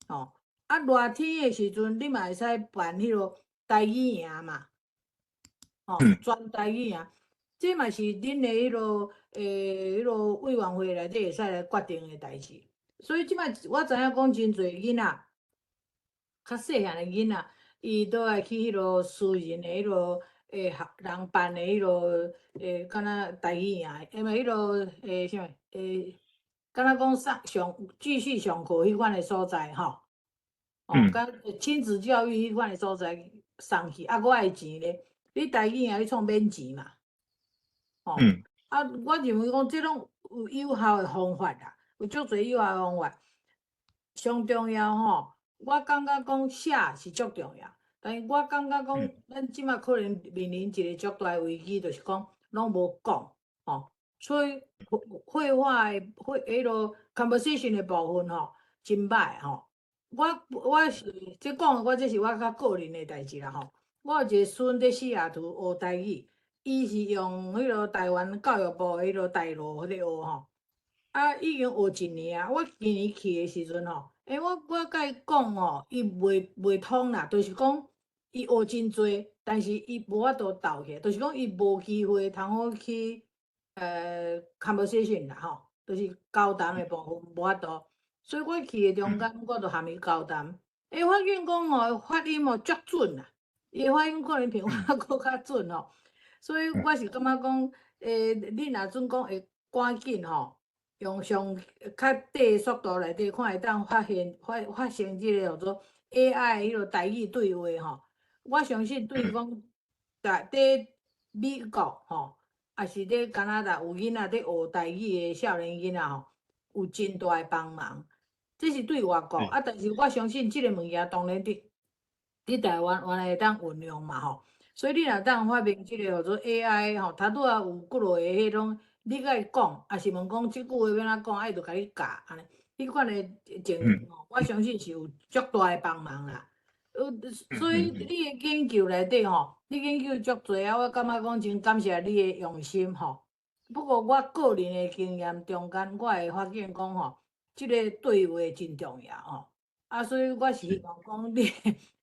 Speaker 14: 吼。啊，热天的时阵，你嘛会使办迄落台语营嘛，吼，专台语营。这嘛是恁的迄落委员会内底会使来决定的代志，所以即摆我知影讲真侪囡仔，较细汉的囡仔，伊都爱去迄落私人的迄落人办的迄落敢若台语营，嘛迄落啥敢若讲继续上课迄款的所在吼，甲亲子教育迄款的所在送去，啊，我爱钱咧，你台语营你创免钱嘛。吼，啊，我认为讲这种有有效的方法啦，有足侪有效的方法。上重要吼，我感觉讲写是足重要，但是我感觉讲咱即马可能面临一个足大危机，就是讲拢无讲吼，所以绘画的迄落 conversation 的部分吼，真歹吼。我是即讲的，我这是我较个人的代志啦吼。我有一个孙在西雅图学台语。伊是用迄落台湾教育部迄落台路咧学吼，啊已经学1年啊。我今年去的时阵吼，我甲伊讲吼，伊袂通啦，就是讲伊学真侪，但是伊无法度斗起，就是讲伊无机会通好去conversation 啦吼，就是交谈的部分无法度。所以我去的中间，我著含伊交谈。发现讲吼，发音哦足准啦，伊发音可能比我搁较准吼。所以我是感觉讲，你若准讲会赶紧吼，用上较短的速度内底，看会当发生即个叫做 AI 迄落台语对话吼。我相信对讲在美国吼，也是伫加拿大有囡仔伫学台语的少年囡仔吼，有真大的帮忙。这是对外国啊，但是我相信即个物件当然伫台湾原来会当运用嘛吼。所以你若当发明即个叫做 AI 吼，他拄啊有几落个迄种，你甲伊讲，也是问讲即句话要安怎讲，伊就甲你教安尼。迄款的情形吼，我相信是有足大的帮忙啦。所以你的研究内底吼，你研究足侪啊，我感觉讲真感谢你的用心吼。不过我个人的经验中间，我会发现讲吼，即个对话真重要吼。啊，所以我是希望讲你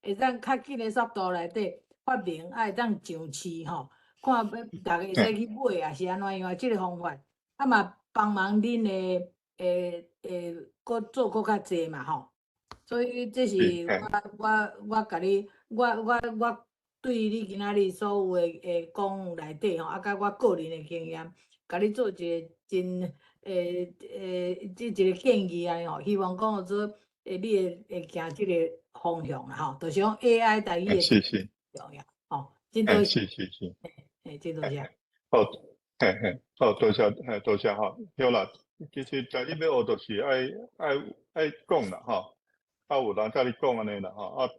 Speaker 14: 会当较紧的速度内底。发明爱当上市吼，看要大家会使去买也是安怎样？即个方法，啊嘛帮忙恁的搁做搁较济嘛吼。所以这是我甲你，我对你今仔日所有的讲内底吼，啊甲我个人的经验，甲你做一个真即一个建议安尼吼，希望讲做你会行即个方向啦吼，就是讲 AI 台语的。
Speaker 2: 谢谢。
Speaker 14: 重要哦，真多谢，
Speaker 2: 是，
Speaker 14: 真多谢。
Speaker 2: 好，好，多谢哈。有啦，其实在你要学，就是爱讲啦哈，啊有人甲你讲安尼啦哈，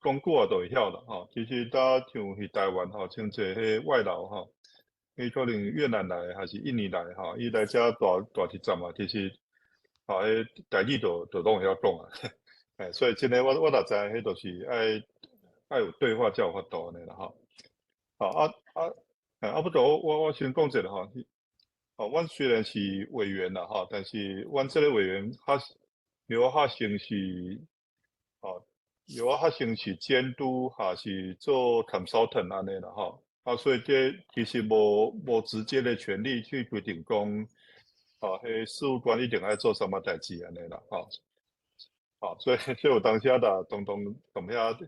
Speaker 2: 讲久啊就会晓啦哈。其实像去台湾吼，像这迄外劳哈，伊可能越南来还是印尼来哈，伊来遮大一站啊，其实迄台语就拢会晓讲啊。所以真诶，我就知，迄就是爱有对话才有法度安尼啦吼。不过我先讲一下吼，阮虽然是委员啦吼，但是阮这个委员由我先是由我先是监督还是做 consultant 安尼啦吼。所以这其实无直接的权利去规定讲，迄事务官一定爱做什么代志安尼啦吼。所以有当时da动遐，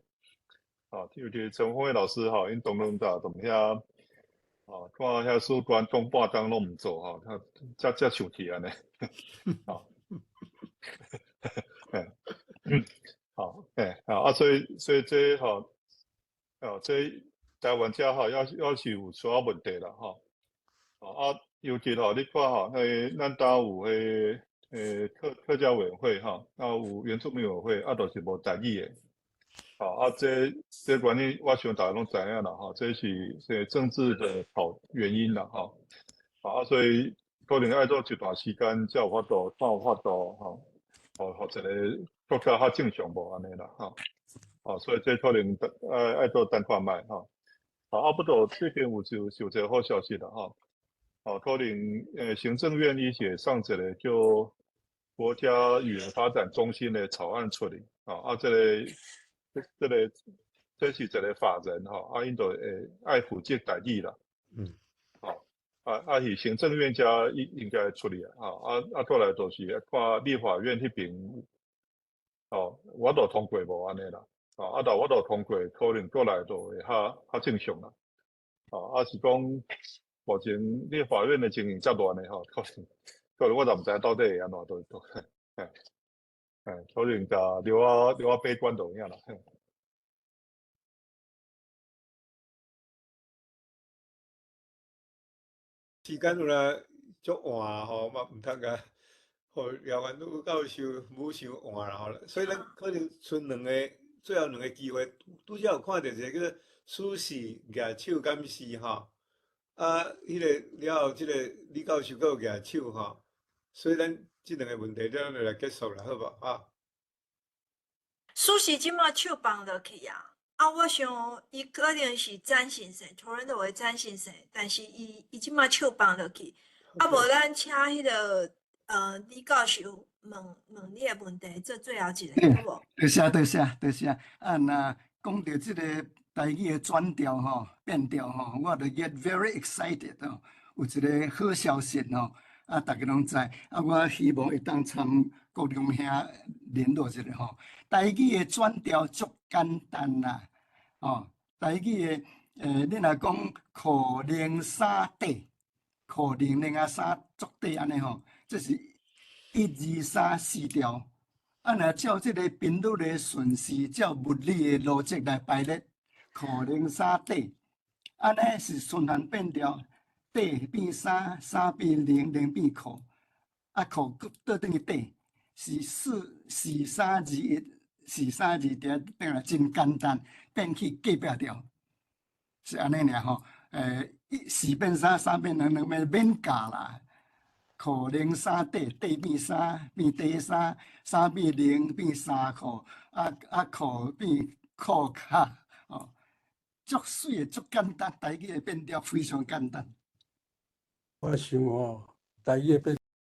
Speaker 2: 尤其陈峰伟老师因动da遐，看遐事务官讲半工拢毋做他才生气安尼，所以这这台湾遮要是有所问题啦尤其你看咱搭有客家委员会有原住民委员会就是无台语的这原因我想大家拢知影啦这是政治的原因啦所以可能要做一段时间才有法度互一个国家较正常无安尼啦所以这可能要做等看卖不过最近有一个好消息啦可能行政院伊写上一个叫国家语言发展中心的草案出来这是一个法人因就爱负责台语啦是行政院家应该处理过来就是看立法院迄边我都通过无安尼啦但我都通过可能过来就会较正常啦是讲目前立法院的情形遮乱的可能我就毋知到底会安怎都可能就留我悲观就影啦
Speaker 9: 时间有啦足晚嘛毋通甲互廖元宇教授无伤晚啦所以咱可能剩最后两个机会，拄则有看到一个叫苏轼举手感诗迄个了后，即个李教授佫有举手所以咱即两个问题咱就来结束啦，好无
Speaker 18: 苏轼即马手放落去我想伊可能是詹先生，突然就会詹先生，但是伊即马手放落去，无咱请迄个李教授问你的问题，做最后一个好无？
Speaker 12: 多谢。若讲到即个台语的转调变调我就 get very excited 有一个好消息大家拢知我希望会当参国中兄联络一下台语的转调足简单啦台语的你若讲可能三底，可能三足底安尼这是1、2、3、4调。若照这个频率的顺序，照物理的逻辑来排列，可能三底，安尼是循环变调，底变3，3变0，0变可，可倒转去底，是4、3、2、1，4、3、2调变来真简单，变去隔壁调，是安尼尔4变3， 3变0， 2变免教啦。可能三底，底变3，变底3，3变0，变3可，可变可卡足水的足简单，台语的变调非常简单。
Speaker 13: 我想台语的变